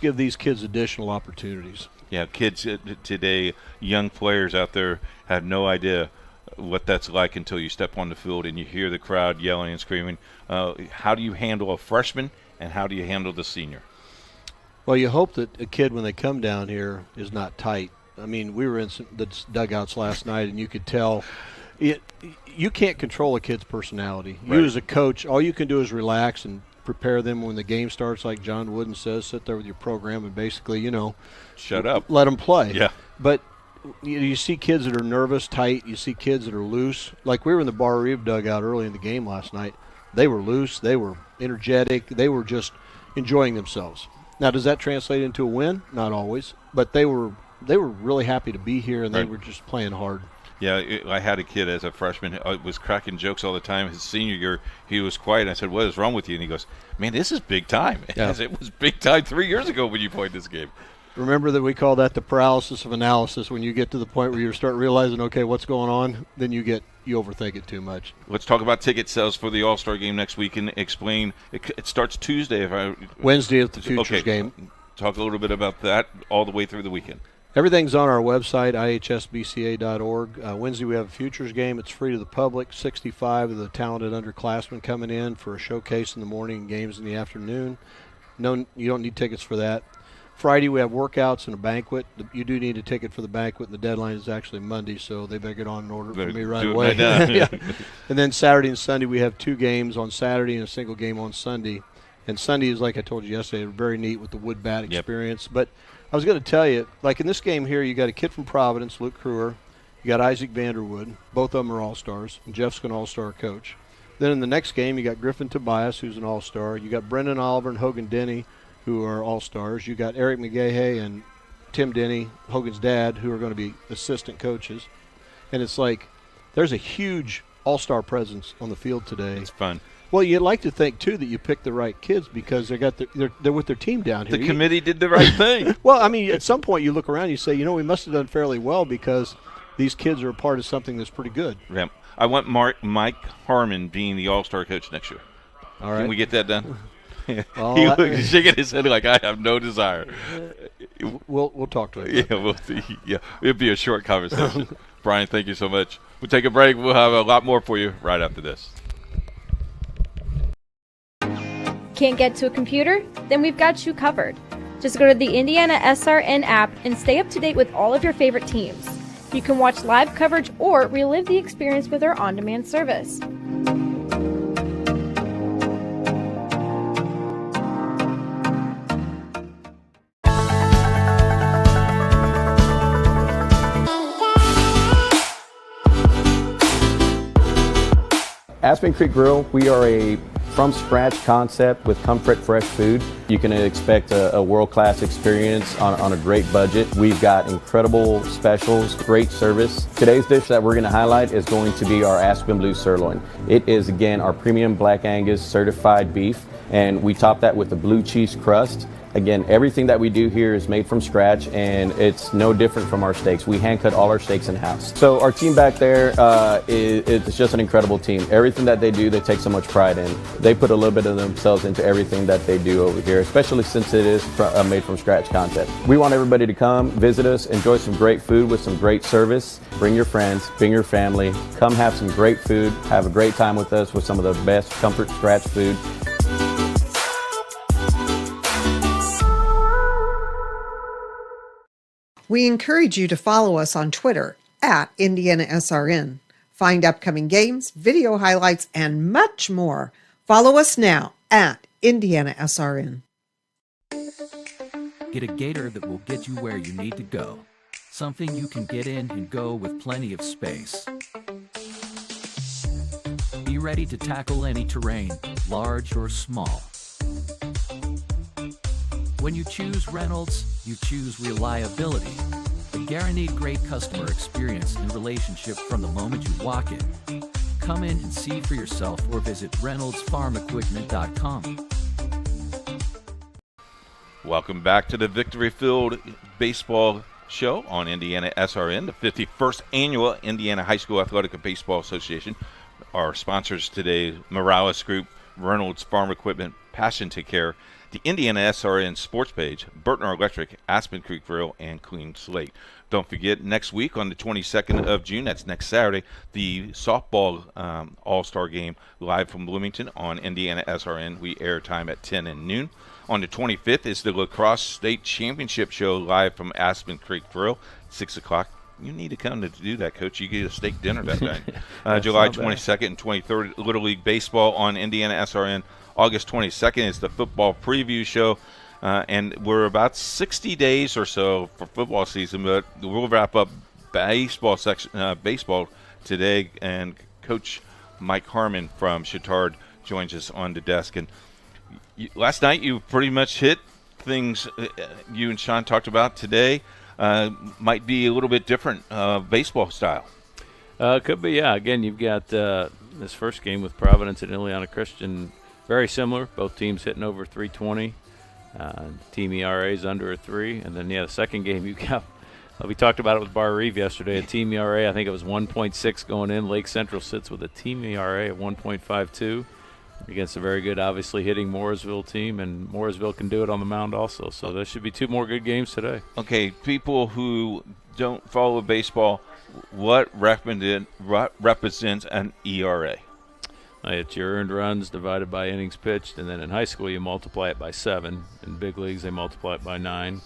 give these kids additional opportunities. Yeah, kids today, young players out there have no idea what that's like until you step on the field and you hear the crowd yelling and screaming. How do you handle a freshman, and how do you handle the senior? Well, you hope that a kid, when they come down here, is not tight. I mean, we were in the dugouts last night, and you could tell you can't control a kid's personality. Right. You as a coach, all you can do is relax and prepare them when the game starts, like John Wooden says, sit there with your program and basically, shut up. Let them play. Yeah. But you see kids that are nervous, tight. You see kids that are loose. Like we were in the Bar Reeve dugout early in the game last night. They were loose. They were energetic. They were just enjoying themselves. Now, does that translate into a win? Not always, but they were really happy to be here, and they were just playing hard. Yeah, I had a kid as a freshman was cracking jokes all the time. His senior year, he was quiet. I said, "What is wrong with you?" And he goes, "Man, this is big time." Yeah. It was big time 3 years ago when you played this game. Remember that we call that the paralysis of analysis. When you get to the point where you start realizing, okay, what's going on, then you overthink it too much. Let's talk about ticket sales for the All-Star game next week and explain. It starts Tuesday. Wednesday at the Futures game. Talk a little bit about that all the way through the weekend. Everything's on our website, ihsbca.org. Wednesday we have a Futures game. It's free to the public. 65 of the talented underclassmen coming in for a showcase in the morning and games in the afternoon. No, you don't need tickets for that. Friday we have workouts and a banquet. You do need a ticket for the banquet, and the deadline is actually Monday, so they better get on an order for me right away. Yeah. And then Saturday and Sunday we have 2 games on Saturday and a single game on Sunday. And Sunday is, like I told you yesterday, very neat with the wood bat experience. But I was going to tell you, like in this game here, you got a kid from Providence, Luke Kruer. You got Isaac Vanderwood. Both of them are all-stars. And Jeff's an all-star coach. Then in the next game, you got Griffin Tobias, who's an all-star. You got Brendan Oliver and Hogan Denny, who are all-stars. You got Eric McGahey and Tim Denny, Hogan's dad, who are going to be assistant coaches. And it's like there's a huge all-star presence on the field today. It's fun. Well, you'd like to think, too, that you picked the right kids because they're with their team down here. The committee did the right thing. Well, I mean, at some point you look around and you say, we must have done fairly well because these kids are a part of something that's pretty good. Yeah. I want Mike Harmon being the all-star coach next year. All right. Can we get that done? Well, He's shaking his head like I have no desire. We'll talk to him. Yeah, we'll see. Yeah, it'll be a short conversation. Brian, thank you so much. We'll take a break. We'll have a lot more for you right after this. Can't get to a computer? Then we've got you covered. Just go to the IndianaSRN app and stay up to date with all of your favorite teams. You can watch live coverage or relive the experience with our on-demand service. Aspen Creek Grill, we are a from scratch concept with comfort fresh food. You can expect a world-class experience on a great budget. We've got incredible specials, great service. Today's dish that we're going to highlight is going to be our Aspen Blue Sirloin. It is, again, our premium Black Angus certified beef, and we top that with a blue cheese crust. Again, everything that we do here is made from scratch, and it's no different from our steaks. We hand cut all our steaks in-house. So our team back there is just an incredible team. Everything that they do, they take so much pride in. They put a little bit of themselves into everything that they do over here, especially since it is made from scratch concept. We want everybody to come, visit us, enjoy some great food with some great service. Bring your friends, bring your family. Come have some great food, have a great time with us with some of the best comfort scratch food. We encourage you to follow us on Twitter at IndianaSRN. Find upcoming games, video highlights, and much more. Follow us now at IndianaSRN. Get a gator that will get you where you need to go. Something you can get in and go with plenty of space. Be ready to tackle any terrain, large or small. When you choose Reynolds, you choose reliability. A guaranteed great customer experience and relationship from the moment you walk in. Come in and see for yourself or visit reynoldsfarmequipment.com. Welcome back to the Victory Field Baseball Show on Indiana SRN, the 51st Annual Indiana High School Athletic and Baseball Association. Our sponsors today, Morales Group, Reynolds Farm Equipment, Passion to Care, the Indiana SRN Sports Page, Burtner Electric, Aspen Creek Grill, and Clean Slate. Don't forget, next week on the 22nd of June, that's next Saturday, the softball All-Star Game live from Bloomington on Indiana SRN. We air time at 10 and noon. On the 25th is the Lacrosse State Championship Show live from Aspen Creek Grill, 6 o'clock. You need to come to do that, Coach. You get a steak dinner that night. July 22nd and 23rd, Little League Baseball on Indiana SRN. August 22nd is the football preview show, and we're about 60 days or so for football season, but we'll wrap up baseball today, and Coach Mike Harmon from Chittard joins us on the desk. And last night you pretty much hit things you and Sean talked about today. Might be a little bit different baseball style. Could be, yeah. Again, you've got this first game with Providence and Indiana Christian, very similar. Both teams hitting over 320. Team ERA is under a 3. And then, the second game you got, we talked about it with Bar Reeve yesterday. A team ERA, I think it was 1.6 going in. Lake Central sits with a team ERA of 1.52 against a very good, obviously, hitting Mooresville team. And Mooresville can do it on the mound also. So there should be 2 more good games today. Okay, people who don't follow baseball, what represents an ERA? It's your earned runs divided by innings pitched, and then in high school you multiply it by 7. In big leagues they multiply it by 9.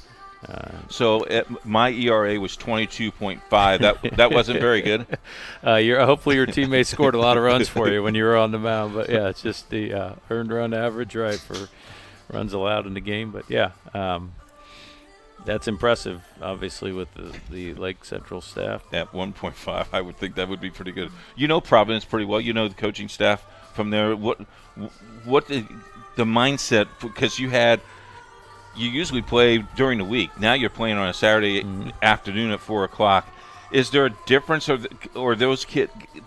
So my ERA was 22.5. That wasn't very good. Hopefully your teammates scored a lot of runs for you when you were on the mound. But, yeah, it's just the earned run average, right, for runs allowed in the game. But, yeah, that's impressive, obviously, with the Lake Central staff. At 1.5, I would think that would be pretty good. You know Providence pretty well. You know the coaching staff from there. What the mindset, because you usually play during the week. Now you're playing on a Saturday afternoon at 4 o'clock. Is there a difference, or those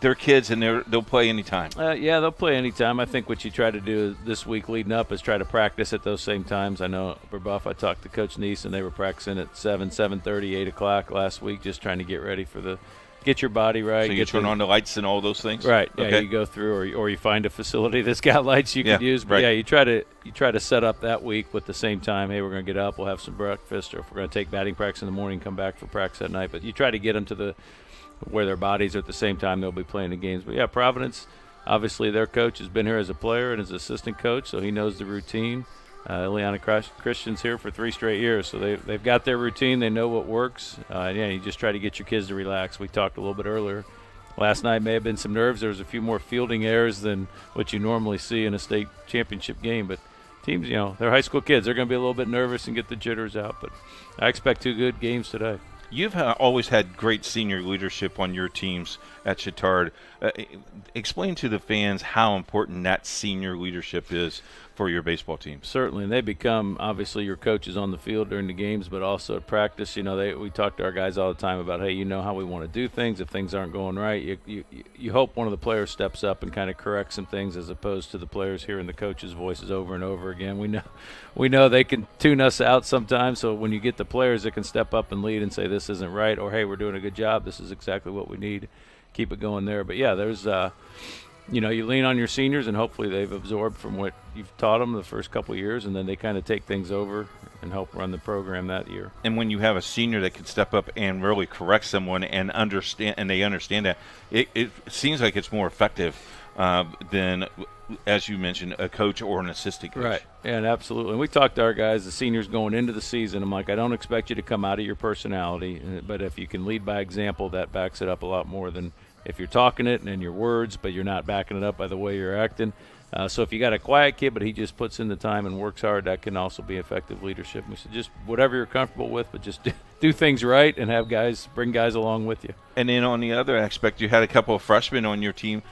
they're kids and they'll play anytime? Yeah, they'll play anytime. I think what you try to do this week leading up is try to practice at those same times. I know for Buff, I talked to Coach Neese, and they were practicing at 7:30, 8 o'clock last week, just trying to get ready for get your body right. So you turn on the lights and all those things? Right. Yeah, okay. You go through, or you find a facility that's got lights you can use. But, right. yeah, you try to set up that week with the same time. Hey, we're going to get up, we'll have some breakfast, or if we're going to take batting practice in the morning, come back for practice at night. But you try to get them to where their bodies are at the same time they'll be playing the games. But, yeah, Providence, obviously their coach has been here as a player and as assistant coach, so he knows the routine. Indiana Christian's here for 3 straight years, so they've got their routine. They know what works. You just try to get your kids to relax. We talked a little bit earlier. Last night may have been some nerves. There was a few more fielding errors than what you normally see in a state championship game. But teams, they're high school kids. They're going to be a little bit nervous and get the jitters out. But I expect 2 good games today. You've always had great senior leadership on your teams at Chittard. Explain to the fans how important that senior leadership is for your baseball team. Certainly, and they become obviously your coaches on the field during the games, but also at practice. We talk to our guys all the time about, hey, how we want to do things. If things aren't going right, you hope one of the players steps up and kind of corrects some things, as opposed to the players hearing the coaches' voices over and over again. We know they can tune us out sometimes. So when you get the players that can step up and lead and say this isn't right, or hey, we're doing a good job, this is exactly what we need, keep it going there. But yeah, there's you lean on your seniors, and hopefully they've absorbed from what you've taught them the first couple of years, and then they kind of take things over and help run the program that year. And when you have a senior that can step up and really correct someone and they understand that, it seems like it's more effective than, as you mentioned, a coach or an assistant coach. Right, and absolutely. And we talked to our guys, the seniors going into the season. I'm like, I don't expect you to come out of your personality, but if you can lead by example, that backs it up a lot more than if you're talking it and in your words, but you're not backing it up by the way you're acting. So if you got a quiet kid, but he just puts in the time and works hard, that can also be effective leadership. We said just whatever you're comfortable with, but just do things right and bring guys along with you. And then on the other aspect, you had a couple of freshmen on your team.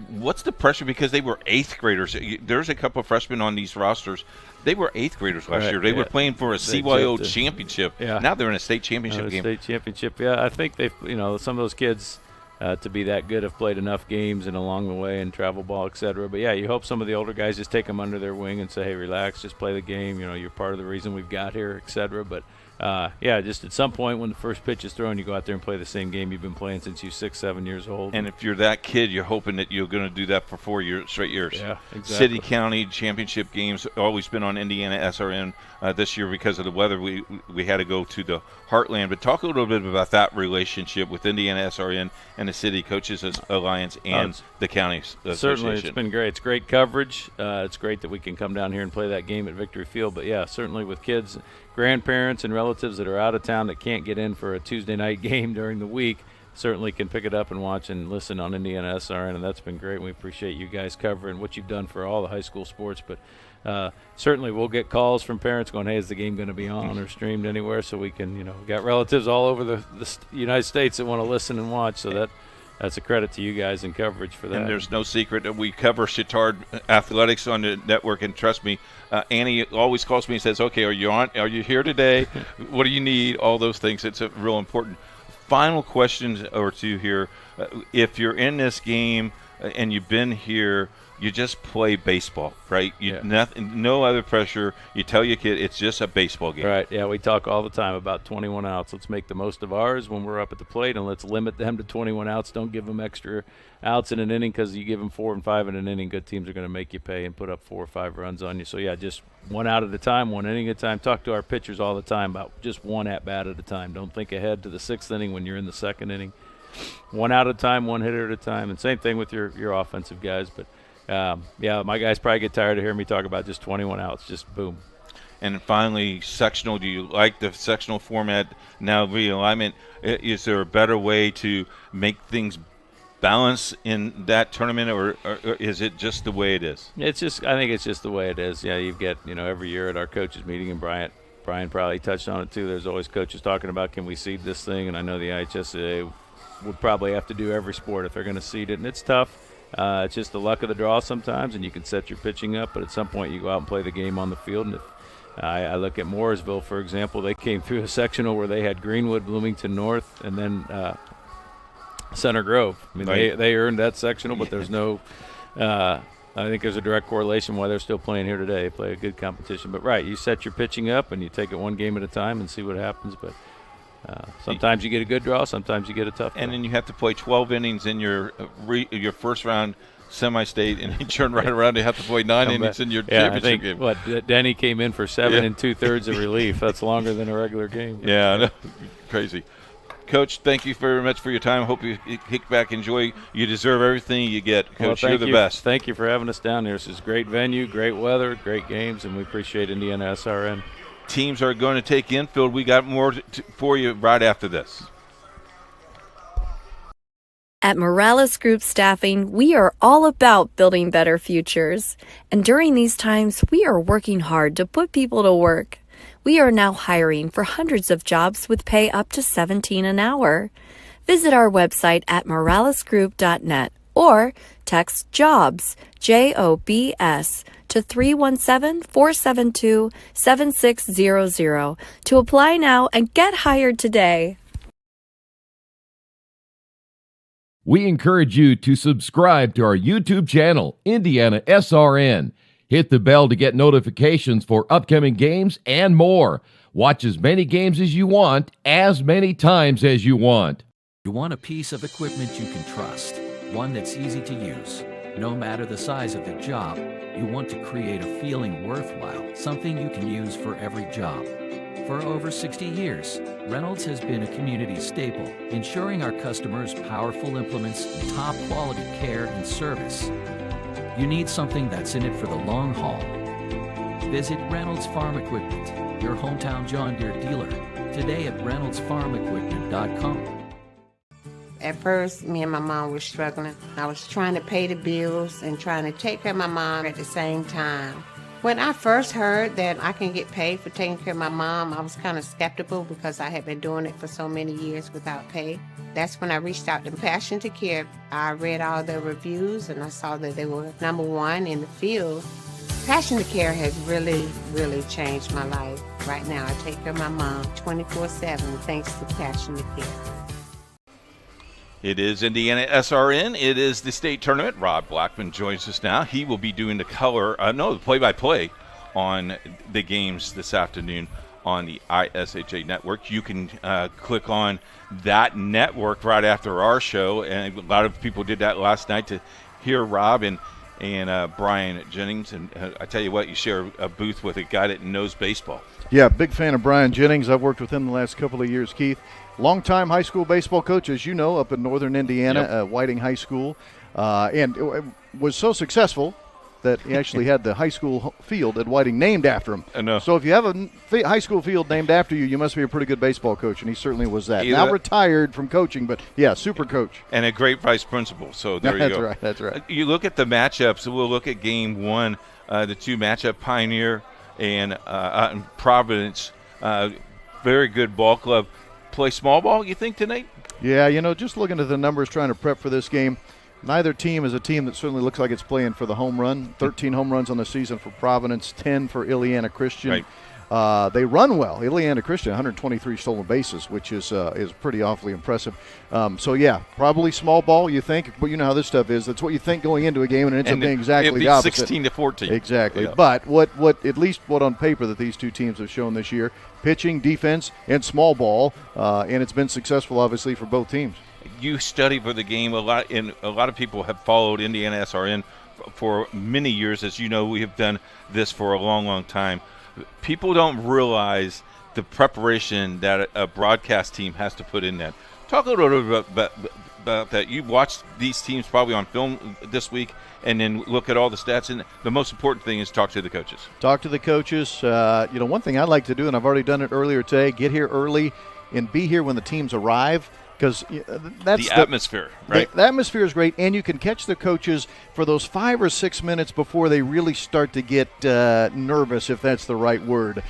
What's the pressure? Because they were 8th graders. There's a couple of freshmen on these rosters. They were 8th graders last year. They were playing for a CYO championship. Yeah. Now they're in a state championship game. State championship, yeah. I think they've, some of those kids to be that good have played enough games and along the way and travel ball, et cetera. But, yeah, you hope some of the older guys just take them under their wing and say, hey, relax, just play the game. You're part of the reason we've got here, et cetera. But, just at some point when the first pitch is thrown, you go out there and play the same game you've been playing since you're 6, 7 years old. And if you're that kid, you're hoping that you're going to do that for 4 straight years. Yeah, exactly. City, county, championship games, always been on IndianaSRN. This year, because of the weather, we had to go to the Heartland. But talk a little bit about that relationship with IndianaSRN and the City Coaches Alliance and the county association. Certainly, it's been great. It's great coverage. It's great that we can come down here and play that game at Victory Field. But, yeah, certainly with kids, grandparents, and relatives that are out of town that can't get in for a Tuesday night game during the week, certainly can pick it up and watch and listen on IndianaSRN, and that's been great. We appreciate you guys covering what you've done for all the high school sports. But certainly we'll get calls from parents going, hey, is the game going to be on or streamed anywhere? So we can, we got relatives all over the United States that want to listen and watch. So that's a credit to you guys in coverage for that. And there's no secret that we cover Chittard athletics on the network, and trust me, Annie always calls me and says, okay, are you on? Are you here today? What do you need? All those things. It's a real important. Final question or two here. If you're in this game and you've been here, you just play baseball, right? Nothing, no other pressure. You tell your kid it's just a baseball game. Right, yeah, we talk all the time about 21 outs. Let's make the most of ours when we're up at the plate, and let's limit them to 21 outs. Don't give them extra outs in an inning, because you give them 4 and 5 in an inning, good teams are going to make you pay and put up 4 or 5 runs on you. So, yeah, just 1 out at a time, 1 inning at a time. Talk to our pitchers all the time about just 1 at-bat at a time. Don't think ahead to the 6th inning when you're in the 2nd inning. 1 out at a time, 1 hitter at a time. And same thing with your offensive guys. But, my guys probably get tired of hearing me talk about just 21 outs, just boom. And finally, sectional. Do you like the sectional format now? Realignment. Is there a better way to make things balance in that tournament, or is it just the way it is? I think it's just the way it is. Yeah, you get every year at our coaches meeting, and Brian probably touched on it too. There's always coaches talking about, can we seed this thing? And I know the IHSAA would probably have to do every sport if they're going to seed it, and it's tough. It's just the luck of the draw sometimes, and you can set your pitching up, but at some point you go out and play the game on the field. And if I look at Mooresville, for example, they came through a sectional where they had Greenwood, Bloomington North, and then Center Grove. I mean, they earned that sectional, but there's no I think there's a direct correlation why they're still playing here today. They play a good competition. But, right, you set your pitching up, and you take it 1 game at a time and see what happens. But sometimes you get a good draw, sometimes you get a tough draw. And then you have to play 12 innings in your first round semi-state, and you turn right around and have to play 9 innings in your championship game. What, Denny came in for 7 2/3 of relief. That's longer than a regular game. Yeah, I know. Crazy. Coach, thank you very much for your time. Hope you kick back, enjoy. You deserve everything you get. Coach, you're the best. Thank you for having us down here. This is great venue, great weather, great games, and we appreciate IndianaSRN. Teams are going to take infield. We got more for you right after this. At Morales Group Staffing, we are all about building better futures. And during these times, we are working hard to put people to work. We are now hiring for hundreds of jobs with pay up to $17 an hour. Visit our website at moralesgroup.net or text JOBS, JOBS, to 317-472-7600 to apply now and get hired today. We encourage you to subscribe to our YouTube channel, IndianaSRN. Hit the bell to get notifications for upcoming games and more. Watch as many games as you want, as many times as you want. You want a piece of equipment you can trust, one that's easy to use. No matter the size of the job, you want to create a feeling worthwhile, something you can use for every job. For over 60 years, Reynolds has been a community staple, ensuring our customers powerful implements, top quality care and service. You need something that's in it for the long haul. Visit Reynolds Farm Equipment, your hometown John Deere dealer, today at reynoldsfarmequipment.com. At first, me and my mom were struggling. I was trying to pay the bills and trying to take care of my mom at the same time. When I first heard that I can get paid for taking care of my mom, I was kind of skeptical because I had been doing it for so many years without pay. That's when I reached out to Passion to Care. I read all the reviews and I saw that they were #1 in the field. Passion to Care has really, really changed my life. Right now, I take care of my mom 24/7 thanks to Passion to Care. It is IndianaSRN. It is the state tournament. Rob Blackman joins us now. He will be doing the the play-by-play on the games this afternoon on the ISHA network. You can click on that network right after our show, and a lot of people did that last night to hear Rob and Brian Jennings. And I tell you what, you share a booth with a guy that knows baseball. Yeah, big fan of Brian Jennings. I've worked with him the last couple of years, Keith. Longtime high school baseball coach, as you know, up in northern Indiana, Whiting High School, and it was so successful that he actually had the high school field at Whiting named after him. I know. So if you have a high school field named after you, you must be a pretty good baseball coach, and he certainly was that. Now retired from coaching, but yeah, super coach. And a great vice principal, so there you go. That's right. You look at the matchups, we'll look at game one, the two matchup, Pioneer and Providence, very good ball club. Play small ball, you think, tonight? Yeah, just looking at the numbers, trying to prep for this game, neither team is a team that certainly looks like it's playing for the home run. 13 home runs on the season for Providence, 10 for Indiana Christian. Right. They run well. Indiana Christian, 123 stolen bases, which is pretty awfully impressive. So, yeah, probably small ball, you think. But you know how this stuff is. That's what you think going into a game, and it ends up being exactly the opposite. 16-14. Exactly. Yeah. But what at least what on paper that these two teams have shown this year, pitching, defense, and small ball, and it's been successful, obviously, for both teams. You study for the game a lot, and a lot of people have followed IndianaSRN for many years. As you know, we have done this for a long, long time. People don't realize the preparation that a broadcast team has to put in that. Talk a little bit about that. You watched these teams probably on film this week and then look at all the stats. And the most important thing is talk to the coaches. Talk to the coaches. One thing I like to do, and I've already done it earlier today, get here early and be here when the teams arrive. Because that's the atmosphere, right? The atmosphere is great, and you can catch the coaches for those 5 or 6 minutes before they really start to get nervous, if that's the right word.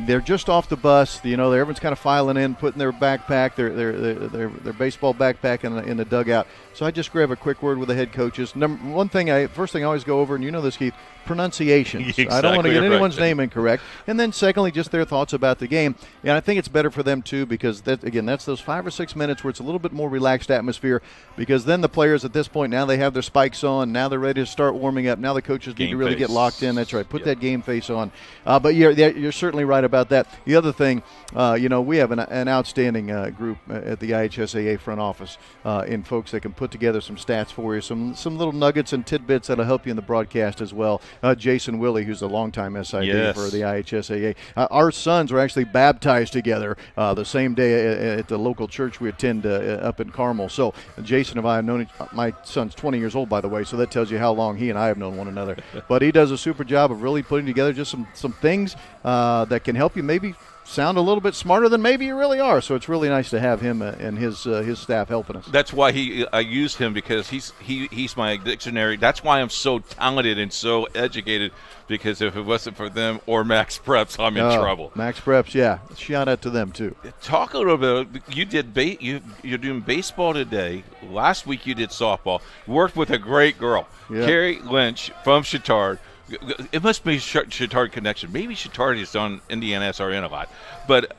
They're just off the bus. Everyone's kind of filing in, putting their backpack, their baseball backpack in the dugout. So I just grab a quick word with the head coaches. First thing I always go over, and you know this, Keith, pronunciations. Exactly, I don't want to get anyone's right. name incorrect. And then secondly, just their thoughts about the game. And I think it's better for them too, because that's those 5 or 6 minutes where it's a little bit more relaxed atmosphere, because then the players at this point, now they have their spikes on, now they're ready to start warming up. Now the coaches need to really get locked in. That's right. Put that game face on. But you're certainly right about that. The other thing, we have an outstanding group at the IHSAA front office in folks that can put together some stats for you, some little nuggets and tidbits that'll help you in the broadcast as well. Jason Willie, who's a longtime SID for the IHSAA. Our sons were actually baptized together the same day at the local church we attend up in Carmel. So Jason and I have known my son's 20 years old, by the way, so that tells you how long he and I have known one another. But he does a super job of really putting together just some things that can help you maybe sound a little bit smarter than maybe you really are. So it's really nice to have him and his staff helping us. That's why I used him, because he's my dictionary. That's why I'm so talented and so educated, because if it wasn't for them or Max Preps, I'm in trouble. Max Preps, yeah. Shout out to them too. Talk a little bit. You did you're doing baseball today. Last week you did softball. Worked with a great girl, Carrie Lynch from Chittard. It must be Chittard connection. Maybe Chittard is on IndianaSRN a lot. But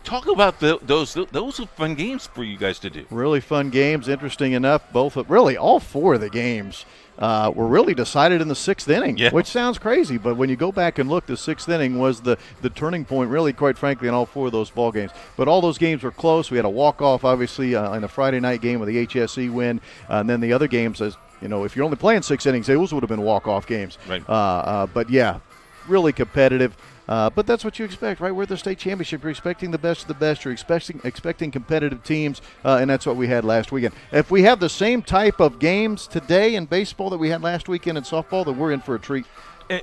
talk about those are fun games for you guys to do. Really fun games. Interesting enough, really all 4 of the games were really decided in the 6th inning, which sounds crazy. But when you go back and look, the 6th inning was the turning point, really, quite frankly, in all 4 of those ball games. But all those games were close. We had a walk-off, obviously, in the Friday night game with the HSE win. And then the other games, as you know, if you're only playing 6 innings, those would have been walk-off games. Right. But, yeah, really competitive. But that's what you expect, right? We're at the state championship. You're expecting the best of the best. You're expecting competitive teams, and that's what we had last weekend. If we have the same type of games today in baseball that we had last weekend in softball, then we're in for a treat.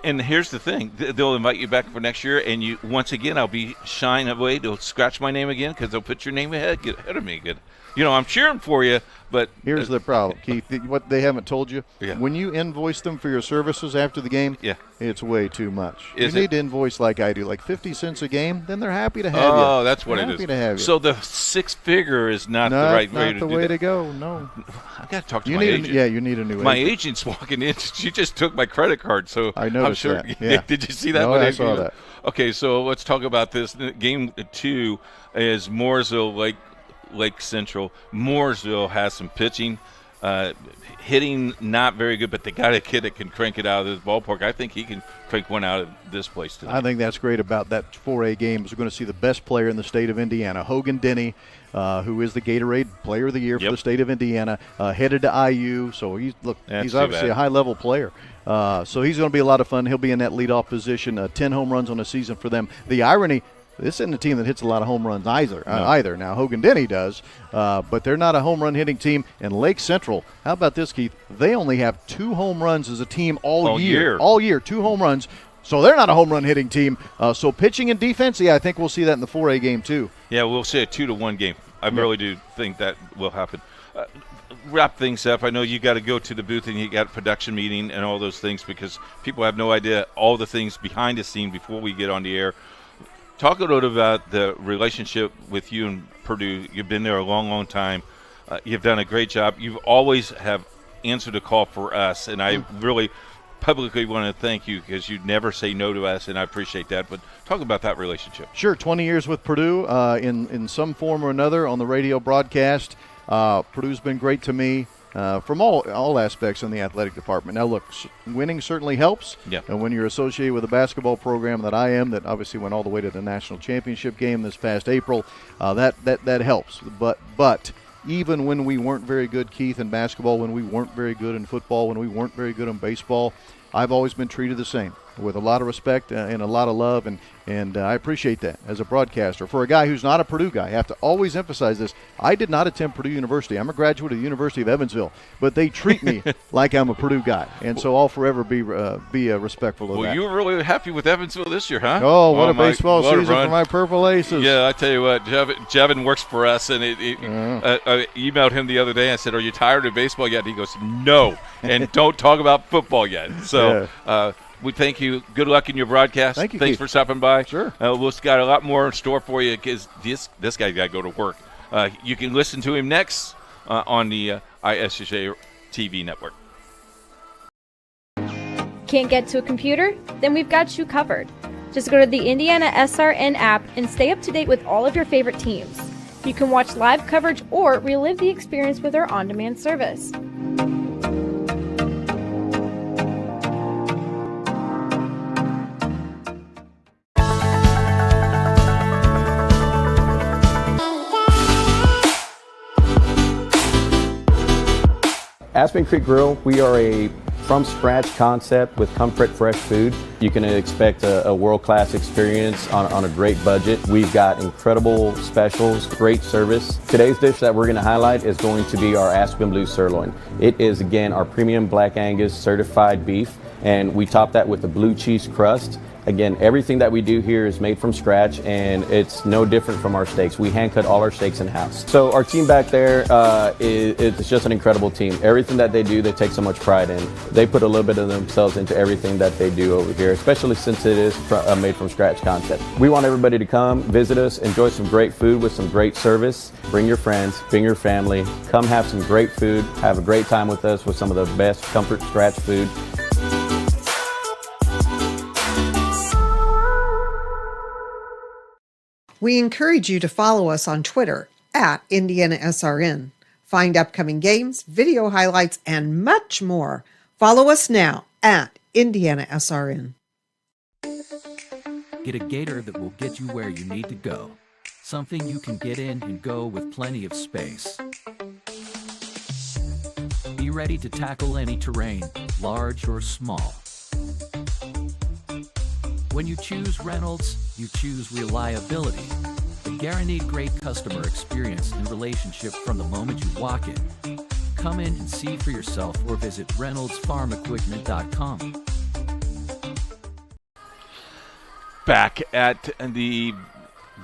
And here's the thing. They'll invite you back for next year, and once again, I'll be shying away. They'll scratch my name again because they'll put your name ahead of me. Good. You know, I'm cheering for you, but here's the problem, Keith. What they haven't told you, when you invoice them for your services after the game, it's way too much. You need to invoice like I do, like 50 cents a game, then they're happy to have you. Oh, that's what it is. Happy to have you. So the 6-figure is not the right way to do that. Not the way to go, no. I got to talk to my agent. You need a new agent. My agent's walking in. She just took my credit card, so I noticed I'm sure. that. Yeah. Did you see that? No, I saw that. Okay, so let's talk about this. Game 2 is Mooresville Lake Central. Mooresville has some pitching, hitting not very good, but they got a kid that can crank it out of this ballpark. I think he can crank one out of this place today. I think that's great about that 4A game is we're going to see the best player in the state of Indiana, Hogan Denny, who is the Gatorade Player of the Year for the state of Indiana, headed to IU. So he's obviously a high-level player. So he's going to be a lot of fun. He'll be in that leadoff position, 10 home runs on a season for them. The irony, this isn't a team that hits a lot of home runs either. Now, Hogan Denny does, but they're not a home run hitting team. And Lake Central, how about this, Keith? They only have 2 home runs as a team all year. All year, 2 home runs. So they're not a home run hitting team. So pitching and defense, I think we'll see that in the 4A game too. Yeah, we'll see a 2-1 game. I really do think that will happen. Wrap things up. I know you got to go to the booth and you got a production meeting and all those things because people have no idea all the things behind the scene before we get on the air. Talk a little about the relationship with you and Purdue. You've been there a long, long time. You've done a great job. You've always have answered a call for us, and I really publicly want to thank you because you never say no to us, and I appreciate that. But talk about that relationship. Sure. 20 years with Purdue in some form or another on the radio broadcast. Purdue's been great to me. From all aspects in the athletic department. Now, look, winning certainly helps. Yeah. And when you're associated with a basketball program that I am, that obviously went all the way to the national championship game this past April, that helps. But even when we weren't very good, Keith, in basketball, when we weren't very good in football, when we weren't very good in baseball, I've always been treated the same, with a lot of respect and a lot of love, and I appreciate that as a broadcaster. For a guy who's not a Purdue guy, I have to always emphasize this. I did not attend Purdue University. I'm a graduate of the University of Evansville, but they treat me like I'm a Purdue guy, and so I'll forever be respectful of that. Well, you were really happy with Evansville this year, huh? Oh, what a baseball season for my Purple Aces. Yeah, I tell you what, Jevin works for us, and I emailed him the other day. I said, "Are you tired of baseball yet?" He goes, "No, and don't talk about football yet." So we thank you. Good luck in your broadcast. Thank you, Thanks Keith. for stopping by. Sure. We've got a lot more in store for you because this guy's got to go to work. You can listen to him next on the ISHA TV network. Can't get to a computer? Then we've got you covered. Just go to the IndianaSRN app and stay up to date with all of your favorite teams. You can watch live coverage or relive the experience with our on-demand service. Aspen Creek Grill, we are a from-scratch concept with comfort fresh food. You can expect a world-class experience on a great budget. We've got incredible specials, great service. Today's dish that we're going to highlight is going to be our Aspen Blue Sirloin. It is, again, our premium Black Angus certified beef, and we top that with a blue cheese crust. Again, everything that we do here is made from scratch, and it's no different from our steaks. We hand cut all our steaks in-house. So our team back there it's just an incredible team. Everything that they do, they take so much pride in. They put a little bit of themselves into everything that they do over here, especially since it is a made from scratch concept. We want everybody to come, visit us, enjoy some great food with some great service. Bring your friends, bring your family, come have some great food, have a great time with us with some of the best comfort scratch food. We encourage you to follow us on Twitter at IndianaSRN. Find upcoming games, video highlights, and much more. Follow us now at IndianaSRN. Get a gator that will get you where you need to go. Something you can get in and go with plenty of space. Be ready to tackle any terrain, large or small. When you choose Reynolds, you choose reliability. A guaranteed great customer experience and relationship from the moment you walk in. Come in and see for yourself or visit ReynoldsFarmEquipment.com. Back at the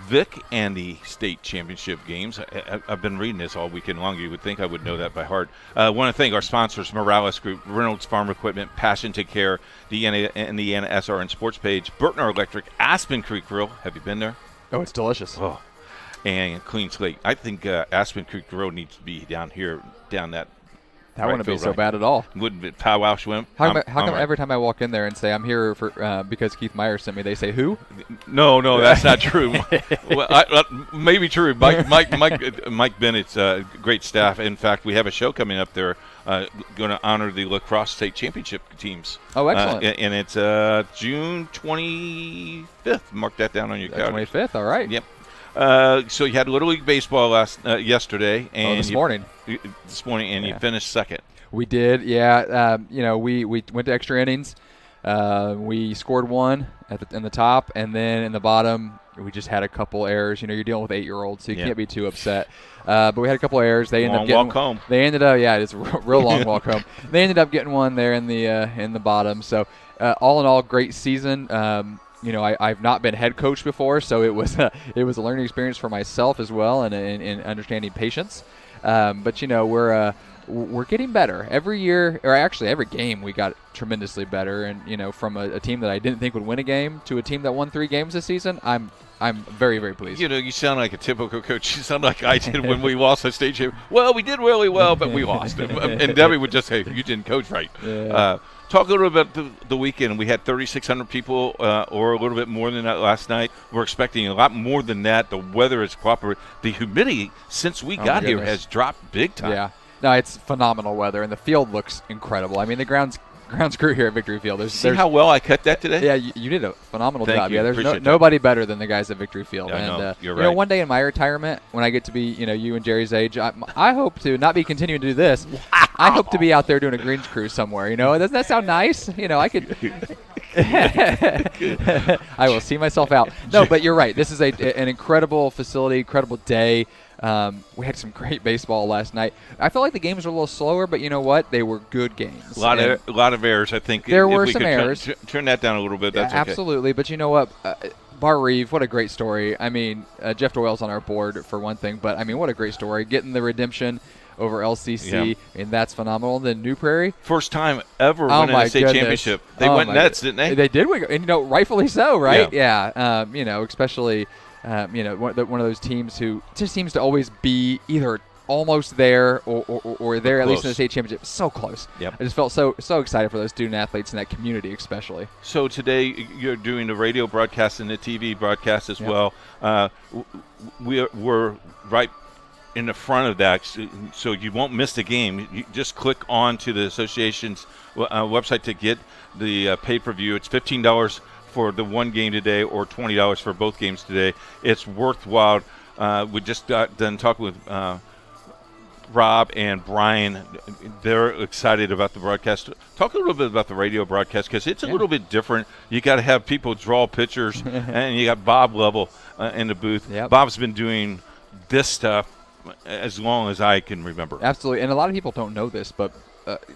Vic and the state championship games. I've been reading this all weekend long. You would think I would know that by heart. I want to thank our sponsors, Morales Group, Reynolds Farm Equipment, Passion to Care, the IndianaSRN Sports Page, Burtner Electric, Aspen Creek Grill. Have you been there? Oh, it's delicious. Oh, and Clean Slate. I think Aspen Creek Grill needs to be down that. That wouldn't be so bad at all. Wouldn't be powwow shrimp. How come every time I walk in there and say I'm here for because Keith Meyer sent me, they say who? No, that's not true. Well, maybe true. Mike Bennett's great staff. In fact, we have a show coming up there going to honor the lacrosse state championship teams. Oh, excellent. And it's June 25th. Mark that down on your calendar. 25th, all right. Yep. So you had Little League Baseball yesterday. And this morning. And you finished second. We did, yeah. We went to extra innings. We scored one in the top, and then in the bottom, we just had a couple errors. You're dealing with 8-year-olds, so you can't be too upset. But we had a couple errors. They ended up getting walk home. They ended up, it's a real long walk home. They ended up getting one there in the bottom. So all in all, great season. I've not been head coach before, so it was a learning experience for myself as well, and understanding patience. But we're getting better every year, or actually every game we got tremendously better. And from a team that I didn't think would win a game to a team that won 3 games this season, I'm very, very pleased. You sound like a typical coach. You sound like I did when we lost the state championship. Well, we did really well, but we lost. And Debbie would just say, "You didn't coach right." Yeah. Talk a little bit about the weekend. We had 3,600 people, or a little bit more than that last night. We're expecting a lot more than that. The weather is cooperative. The humidity since we got here has dropped big time. Yeah. No, it's phenomenal weather, and the field looks incredible. I mean, the grounds crew here at Victory Field. See how well I cut that today? Yeah, you did a phenomenal job. You. Yeah, there's nobody better than the guys at Victory Field. Yeah, you're right. One day in my retirement, when I get to be, you and Jerry's age, I hope to not be continuing to do this. Wow. I hope to be out there doing a greens cruise somewhere. Doesn't that sound nice? I could. I will see myself out. No, but you're right. This is an incredible facility, incredible day. We had some great baseball last night. I felt like the games were a little slower, but you know what? They were good games. A lot of errors, I think. There were some errors. Turn that down a little bit. That's okay. Absolutely. But you know what? Bar Reeve, what a great story. I mean, Jeff Doyle's on our board for one thing, but I mean, what a great story. Getting the redemption over LCC, and that's phenomenal. Then New Prairie. First time ever winning a state championship. They went Nets, didn't they? They did win, and rightfully so, right? Yeah. Especially, one of those teams who just seems to always be either almost there or there, at least in the state championship. So close. Yep. I just felt so excited for those student athletes in that community, especially. So today you're doing the radio broadcast and the TV broadcast as well. We're right in the front of that, so you won't miss the game. You just click on to the association's website to get the pay-per-view. It's $15 for the one game today, or $20 for both games today. It's worthwhile. We just got done talking with Rob and Brian. They're excited about the broadcast. Talk a little bit about the radio broadcast, because it's a little bit different. You got to have people draw pictures, and you got Bob Level in the booth. Yep. Bob's been doing this stuff as long as I can remember. Absolutely, and a lot of people don't know this, but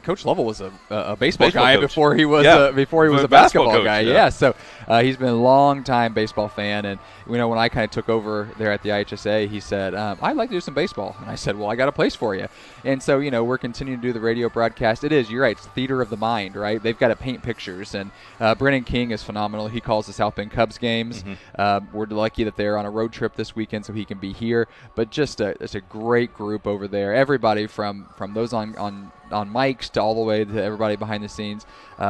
Coach Lovell was a baseball guy coach. before he was a basketball coach, guy. Yeah. So he's been a long-time baseball fan. And, when I kind of took over there at the IHSA, he said, I'd like to do some baseball. And I said, well, I got a place for you. And so, we're continuing to do the radio broadcast. You're right, it's theater of the mind, right? They've got to paint pictures. And Brennan King is phenomenal. He calls the South Bend Cubs games. We're lucky that they're on a road trip this weekend so he can be here. But it's a great group over there. Everybody from those on mics to all the way to everybody behind the scenes.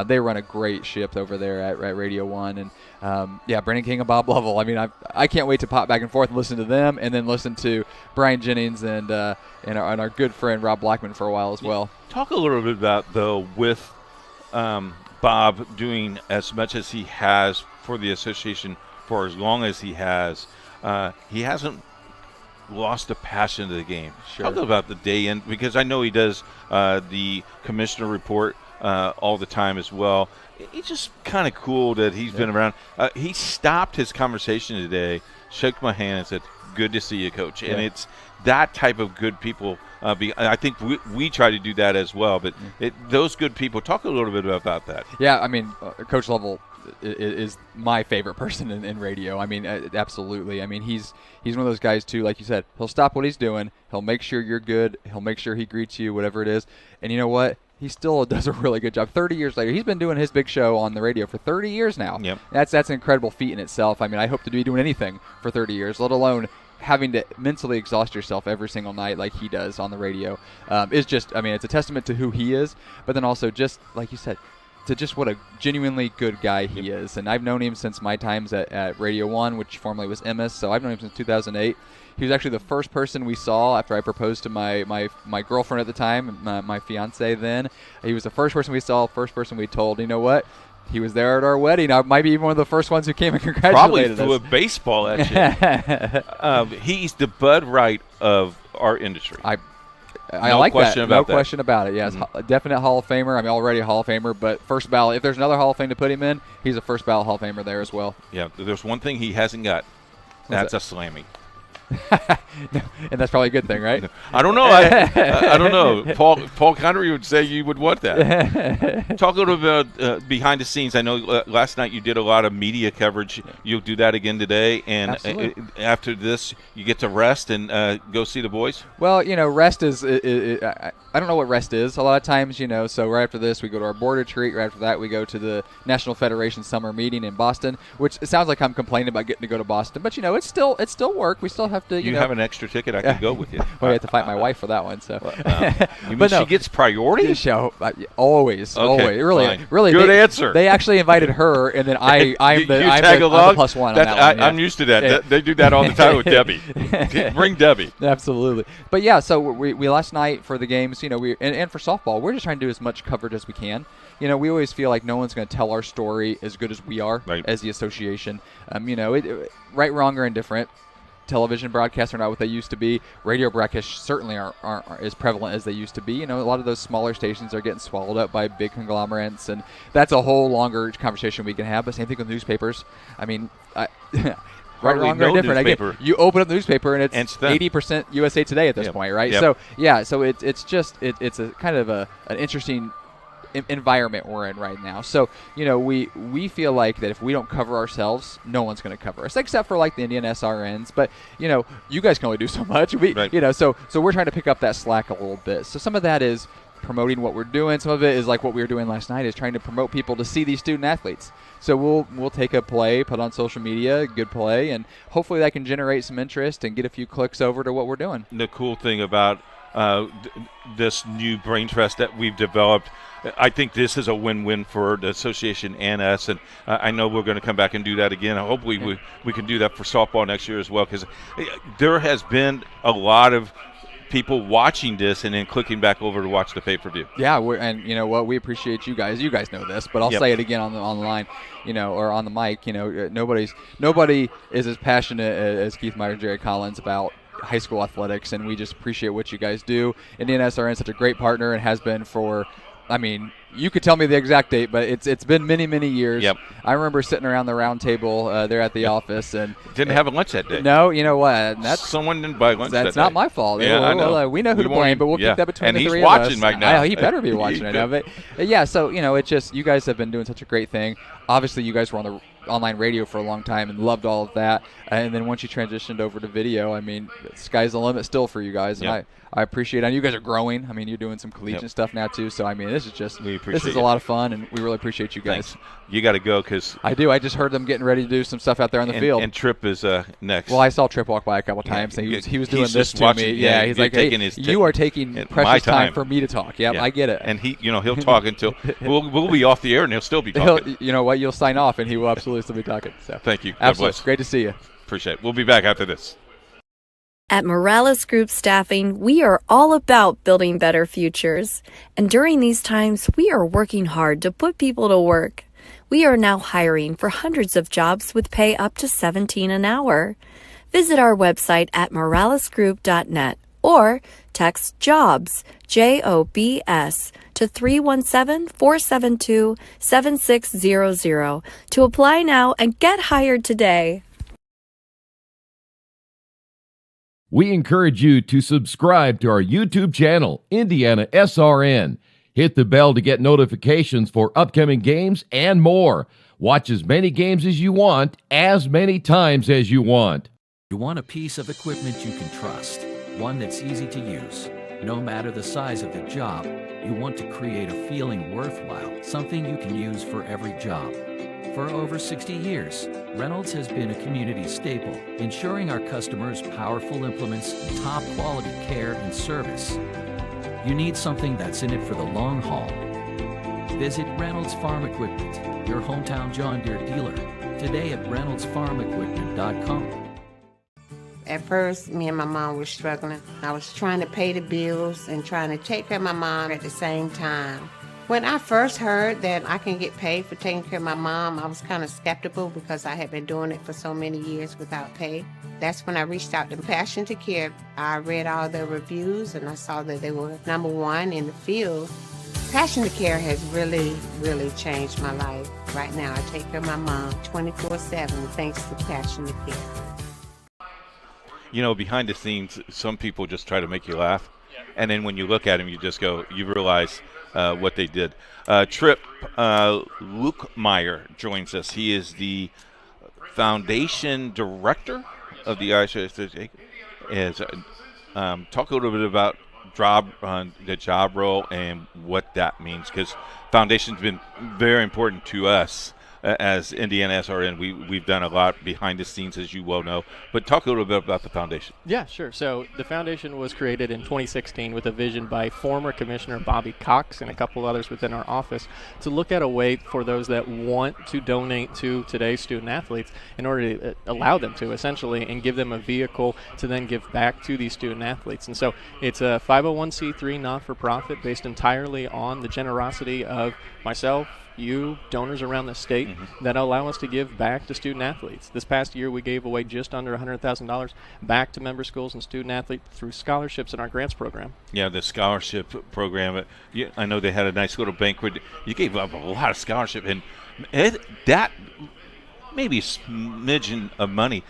They run a great ship over there at Radio 1. And, Brennan King and Bob Lovell. I mean, I can't wait to pop back and forth and listen to them and then listen to Brian Jennings and our good friend Rob Blackman for a while as well. Talk a little bit about, though, with Bob doing as much as he has for the association for as long as he hasn't lost the passion of the game. Sure. Talk about the day in, because I know he does the commissioner report all the time as well. It's just kind of cool that he's been around. He stopped his conversation today, shook my hand, and said, "Good to see you, Coach." And it's that type of good people. I think we try to do that as well. But those good people, talk a little bit about that. Yeah, I mean, Coach Lovell is my favorite person in radio. I mean, absolutely. I mean, he's one of those guys too. Like you said, he'll stop what he's doing. He'll make sure you're good. He'll make sure he greets you, whatever it is. And you know what? He still does a really good job. 30 years later, he's been doing his big show on the radio for 30 years now. Yep. That's an incredible feat in itself. I mean, I hope to be doing anything for 30 years, let alone having to mentally exhaust yourself every single night like he does on the radio. It's just, I mean, it's a testament to who he is, but then also just, like you said, to just what a genuinely good guy he is. And I've known him since my times at Radio 1, which formerly was MS, so I've known him since 2008. He was actually the first person we saw after I proposed to my girlfriend at the time, my fiance then. He was the first person we saw, first person we told. You know what? He was there at our wedding. I might be even one of the first ones who came and congratulated us. Probably threw a baseball at you. He's the Bud Wright of our industry. I no like question that. About no that. question about it. Yes, definite Hall of Famer. I mean, already a Hall of Famer, but first ballot. If there's another Hall of Fame to put him in, he's a first ballot Hall of Famer there as well. Yeah, there's one thing he hasn't got. That's a Slammy. And that's probably a good thing, right? I don't know. I don't know. Paul Connery would say you would want that. Talk a little bit about behind the scenes. I know last night you did a lot of media coverage. You'll do that again today. And after this, you get to rest and go see the boys? Well, rest is I don't know what rest is. A lot of times, so right after this, we go to our board retreat. Right after that, we go to the National Federation Summer Meeting in Boston, which it sounds like I'm complaining about getting to go to Boston. But, it's still work. We still have to, You have an extra ticket. I can go with you. Well, I have to fight my wife for that one. So, you mean she gets priority? Always. Really. Good answer. They actually invited her, and then I'm the plus one on that one. I'm used to that. Yeah. They do that all the time with Debbie. Bring Debbie. Absolutely. But yeah, so we last night for the games, and for softball, we're just trying to do as much coverage as we can. We always feel like no one's going to tell our story as good as we are as the association. Right, wrong, or indifferent. Television broadcasts are not what they used to be. Radio broadcasts certainly aren't as prevalent as they used to be. A lot of those smaller stations are getting swallowed up by big conglomerates, and that's a whole longer conversation we can have. But same thing with newspapers. I mean, right, wrong, or different. Again, you open up the newspaper and it's 80% USA Today at this point, right? Yep. So it's a kind of an interesting environment we're in right now. So, we feel like that if we don't cover ourselves, no one's going to cover us, except for like the IndianaSRNs. But, you guys can only do so much. So we're trying to pick up that slack a little bit. So some of that is promoting what we're doing. Some of it is like what we were doing last night, is trying to promote people to see these student athletes. So we'll take a play, put on social media, good play, and hopefully that can generate some interest and get a few clicks over to what we're doing. The cool thing about this new brain trust that we've developed, I think this is a win-win for the association and us, and I know we're going to come back and do that again. Hopefully we can do that for softball next year as well, because there has been a lot of people watching this and then clicking back over to watch the pay-per-view. Yeah, and you know what? We appreciate you guys. You guys know this, but I'll say it again on the line, or on the mic. Nobody is as passionate as Keith Meyer and Jerry Collins about high school athletics, and we just appreciate what you guys do. IndianaSRN is such a great partner and has been for, you could tell me the exact date, but it's been many, many years. Yep. I remember sitting around the round table there at the office and didn't have a lunch that day. No, you know what? Someone didn't buy lunch. That's that not day. my fault. Yeah, I know. We know who to blame, but we'll keep that between the three of us. And he's watching right now. He better be watching right now. But yeah, so it's just you guys have been doing such a great thing. Obviously, you guys were on the online radio for a long time and loved all of that. And then once you transitioned over to video, I mean, the sky's the limit still for you guys. And I appreciate it. And you guys are growing. I mean, you're doing some collegiate stuff now too. So I mean, this is a lot of fun, and we really appreciate you guys. Thanks. You got to go because I do. I just heard them getting ready to do some stuff out there on the field. And Tripp is next. Well, I saw Tripp walk by a couple times, and he was doing this to watching, me. Yeah, he's like, "Hey, you are taking precious time for me to talk." Yep, I get it. And he'll talk until we'll be off the air, and he'll still be talking. You know what? You'll sign off, and he will absolutely still be talking. So thank you. Absolutely, great to see you. Appreciate it. We'll be back after this. At Morales Group Staffing, we are all about building better futures. And during these times, we are working hard to put people to work. We are now hiring for hundreds of jobs with pay up to $17 an hour. Visit our website at moralesgroup.net or text JOBS, JOBS, to 317-472-7600 to apply now and get hired today. We encourage you to subscribe to our YouTube channel, IndianaSRN. Hit the bell to get notifications for upcoming games and more. Watch as many games as you want, as many times as you want. You want a piece of equipment you can trust, one that's easy to use. No matter the size of the job, you want to create a feeling worthwhile, something you can use for every job. For over 60 years, Reynolds has been a community staple, ensuring our customers powerful implements, top quality care and service. You need something that's in it for the long haul. Visit Reynolds Farm Equipment, your hometown John Deere dealer, today at reynoldsfarmequipment.com. At first, me and my mom were struggling. I was trying to pay the bills and trying to take care of my mom at the same time. When I first heard that I can get paid for taking care of my mom, I was kind of skeptical because I had been doing it for so many years without pay. That's when I reached out to Passion to Care. I read all the reviews and I saw that they were #1 in the field. Passion to Care has really, really changed my life. Right now, I take care of my mom 24/7 thanks to Passion to Care. Behind the scenes, some people just try to make you laugh. And then when you look at them, you just go, you realize what they did. Tripp Lukemeyer joins us. He is the foundation director of the ISHA. Talk a little bit about the job role and what that means, because foundation's been very important to us as IndianaSRN. We've done a lot behind the scenes, as you well know. But talk a little bit about the foundation. Yeah, sure. So the foundation was created in 2016 with a vision by former Commissioner Bobby Cox and a couple others within our office to look at a way for those that want to donate to today's student athletes in order to allow them to, essentially, and give them a vehicle to then give back to these student athletes. And so it's a 501c3 not-for-profit based entirely on the generosity of myself, you, donors around the state that allow us to give back to student athletes. This past year, we gave away just under $100,000 back to member schools and student athletes through scholarships in our grants program. Yeah, the scholarship program. I know they had a nice little banquet. You gave up a lot of scholarship, and that maybe a smidgen of money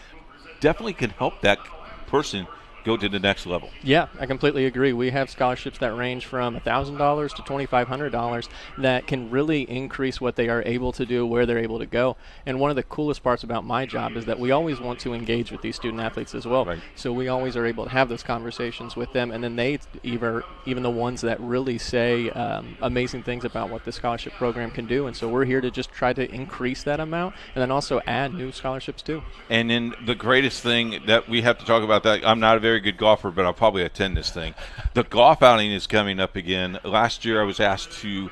definitely could help that person go to the next level. Yeah, I completely agree. We have scholarships that range from $1,000 to $2,500 that can really increase what they are able to do, where they're able to go. And one of the coolest parts about my job is that we always want to engage with these student athletes as well. Right. So we always are able to have those conversations with them, and then they even the ones that really say amazing things about what the scholarship program can do. And so we're here to just try to increase that amount and then also add new scholarships too. And then the greatest thing that we have to talk about, that I'm not a very good golfer, but I'll probably attend this thing. The golf outing is coming up again. Last year I was asked to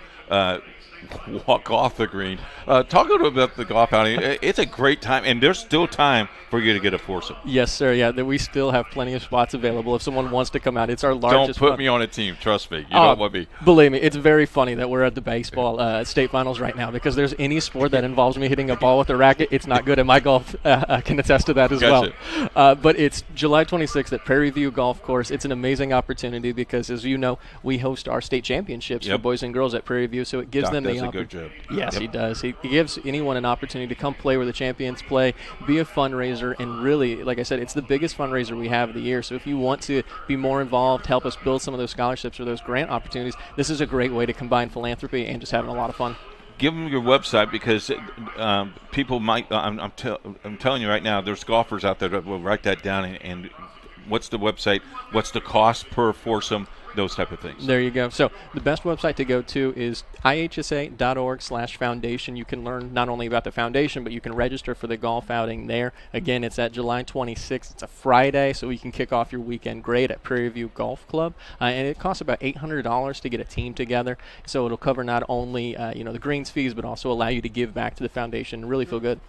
walk off the green. Talk a little bit about the golf outing. It's a great time, and there's still time for you to get a foursome. Yes, sir. Yeah, we still have plenty of spots available if someone wants to come out. It's our largest. Don't put me on a team. Trust me. You don't want me. Believe me, it's very funny that we're at the baseball state finals right now, because there's any sport that involves me hitting a ball with a racket, it's not good. And my golf can attest to that as well. But it's July 26th at Prairie View Golf Course. It's an amazing opportunity because, as you know, we host our state championships for boys and girls at Prairie View, so it gives them the opportunity. Does a good job. Yes, he does. He gives anyone an opportunity to come play where the champions play, be a fundraiser, and really, like I said, it's the biggest fundraiser we have of the year. So if you want to be more involved, help us build some of those scholarships or those grant opportunities, this is a great way to combine philanthropy and just having a lot of fun. Give them your website, because people might. I'm telling you right now, there's golfers out there that will write that down. And what's the website? What's the cost per foursome? Those type of things. There you go. So the best website to go to is ihsa.org/foundation. You can learn not only about the foundation, but you can register for the golf outing there. Again, it's at July 26th. It's a Friday, so you can kick off your weekend great at Prairie View Golf Club. And it costs about $800 to get a team together. So it'll cover not only the greens fees, but also allow you to give back to the foundation and really feel good.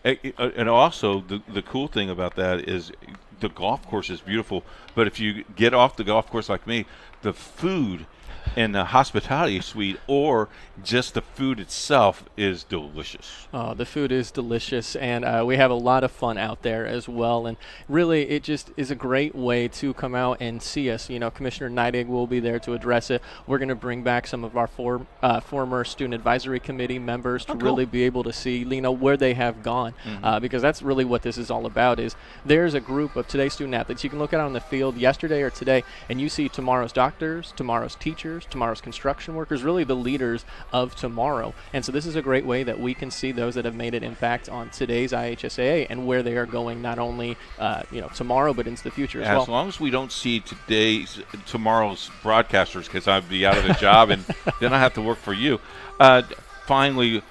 And also, the cool thing about that is the golf course is beautiful, but if you get off the golf course like me, the food and the hospitality suite, or just the food itself, is delicious. Oh, the food is delicious, and we have a lot of fun out there as well. And really, it just is a great way to come out and see us. You know, Commissioner Neidig will be there to address it. We're going to bring back some of our former Student Advisory Committee members to really be able to see, where they have gone, because that's really what this is all about. Is there's a group of today's student athletes you can look out on the field yesterday or today, and you see tomorrow's doctors, tomorrow's teachers, tomorrow's construction workers, really the leaders of tomorrow. And so this is a great way that we can see those that have made an impact on today's IHSAA and where they are going, not only tomorrow, but into the future as well. As long as we don't see tomorrow's broadcasters, because I'd be out of a job and then I have to work for you. Finally,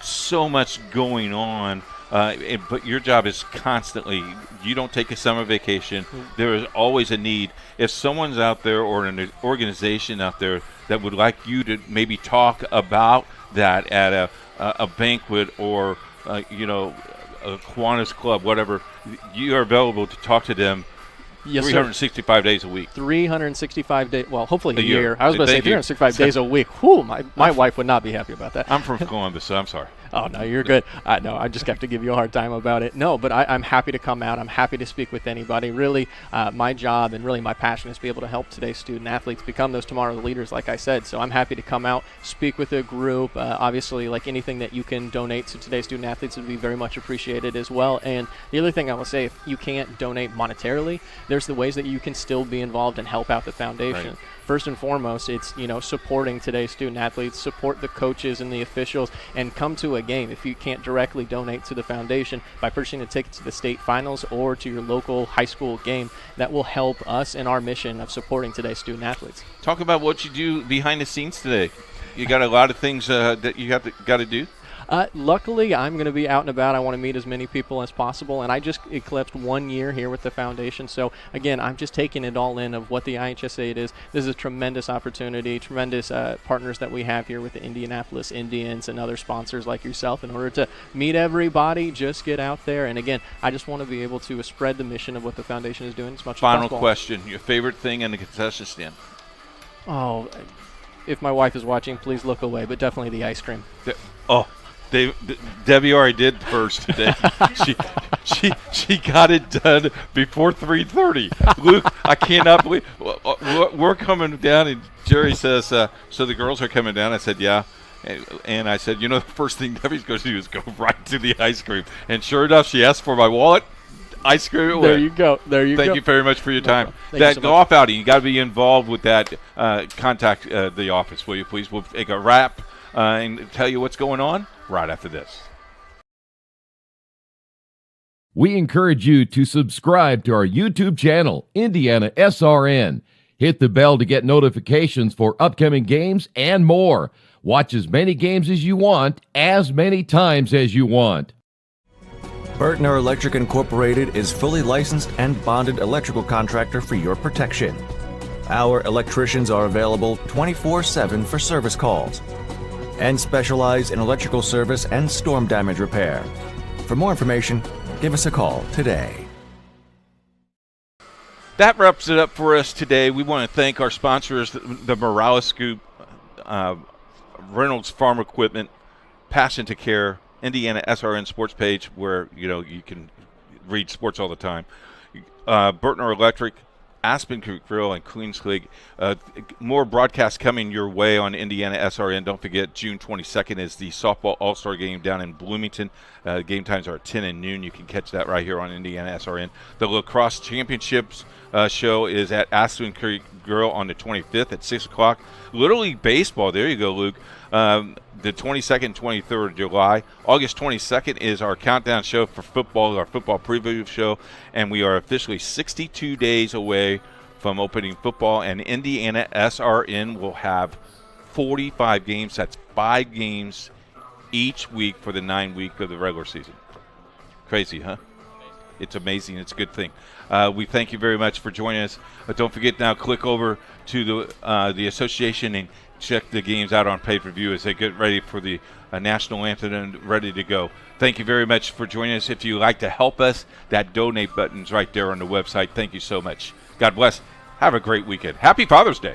so much going on. But your job is constantly, you don't take a summer vacation. There is always a need. If someone's out there, or an organization out there, that would like you to maybe talk about that at a banquet, or a Kiwanis Club, whatever, you are available to talk to them. Yes, 365 days a week. 365 days. Well, hopefully a year. I was going to say 365 days a week. Whew, my wife would not be happy about that. I'm from Columbus, so I'm sorry. Oh, no, you're good. No, I just have to give you a hard time about it. No, but I'm happy to come out. I'm happy to speak with anybody. Really, my job and really my passion is to be able to help today's student athletes become those tomorrow's leaders, like I said. So I'm happy to come out, speak with a group. Obviously, like anything that you can donate to today's student athletes would be very much appreciated as well. And the other thing I will say, if you can't donate monetarily, there's the ways that you can still be involved and help out the foundation. Right. First and foremost, it's supporting today's student athletes, support the coaches and the officials, and come to a game. If you can't directly donate to the foundation by purchasing a ticket to the state finals or to your local high school game, that will help us in our mission of supporting today's student athletes. Talk about what you do behind the scenes today. You got a lot of things that you got to do. Luckily, I'm going to be out and about. I want to meet as many people as possible, and I just eclipsed 1 year here with the foundation. So, again, I'm just taking it all in of what the IHSA is. This is a tremendous opportunity, tremendous partners that we have here with the Indianapolis Indians and other sponsors like yourself. In order to meet everybody, just get out there. And, again, I just want to be able to spread the mission of what the foundation is doing as much as possible. Final question, your favorite thing in the concession stand? Oh, if my wife is watching, please look away, but definitely the ice cream. Debbie already did first today. she got it done before 3:30. Luke, I cannot believe we're coming down, and Jerry says, "So the girls are coming down." I said, "Yeah," and I said, "The first thing Debbie's going to do is go right to the ice cream." And sure enough, she asked for my wallet. Ice cream away. There you go. Thank you very much for your time. Thank That you so golf outing, you got to be involved with that. Contact the office, will you please? We'll take a wrap and tell you what's going on right after this. We encourage you to subscribe to our YouTube channel, IndianaSRN. Hit the bell to get notifications for upcoming games and more. Watch as many games as you want, as many times as you want. Burtner Electric Incorporated is fully licensed and bonded electrical contractor for your protection. Our electricians are available 24/7 for service calls. and specialize in electrical service and storm damage repair. For more information, give us a call today. That wraps it up for us today. We want to thank our sponsors, the Morales Group, Reynolds Farm Equipment, Passion to Care, IndianaSRN Sports Page, where you can read sports all the time, Burtner Electric, Aspen Creek Grill, and Queens League. More broadcasts coming your way on IndianaSRN. Don't forget, June 22nd is the softball all-star game down in Bloomington. Game times are 10 and noon. You can catch that right here on IndianaSRN. The lacrosse championships show is at Aspen Creek Grill on the 25th at 6 o'clock. Little League Baseball, there you go, Luke. The 22nd, 23rd of July. August 22nd is our countdown show for football, our football preview show, and we are officially 62 days away from opening football, and IndianaSRN will have 45 games. That's 5 games each week for the 9 week of the regular season. Crazy, huh? It's amazing. It's a good thing. We thank you very much for joining us. But don't forget now, click over to the association and check the games out on pay-per-view as they get ready for the national anthem and ready to go. Thank you very much for joining us. If you'd like to help us, that donate button's right there on the website. Thank you so much. God bless. Have a great weekend. Happy Father's Day.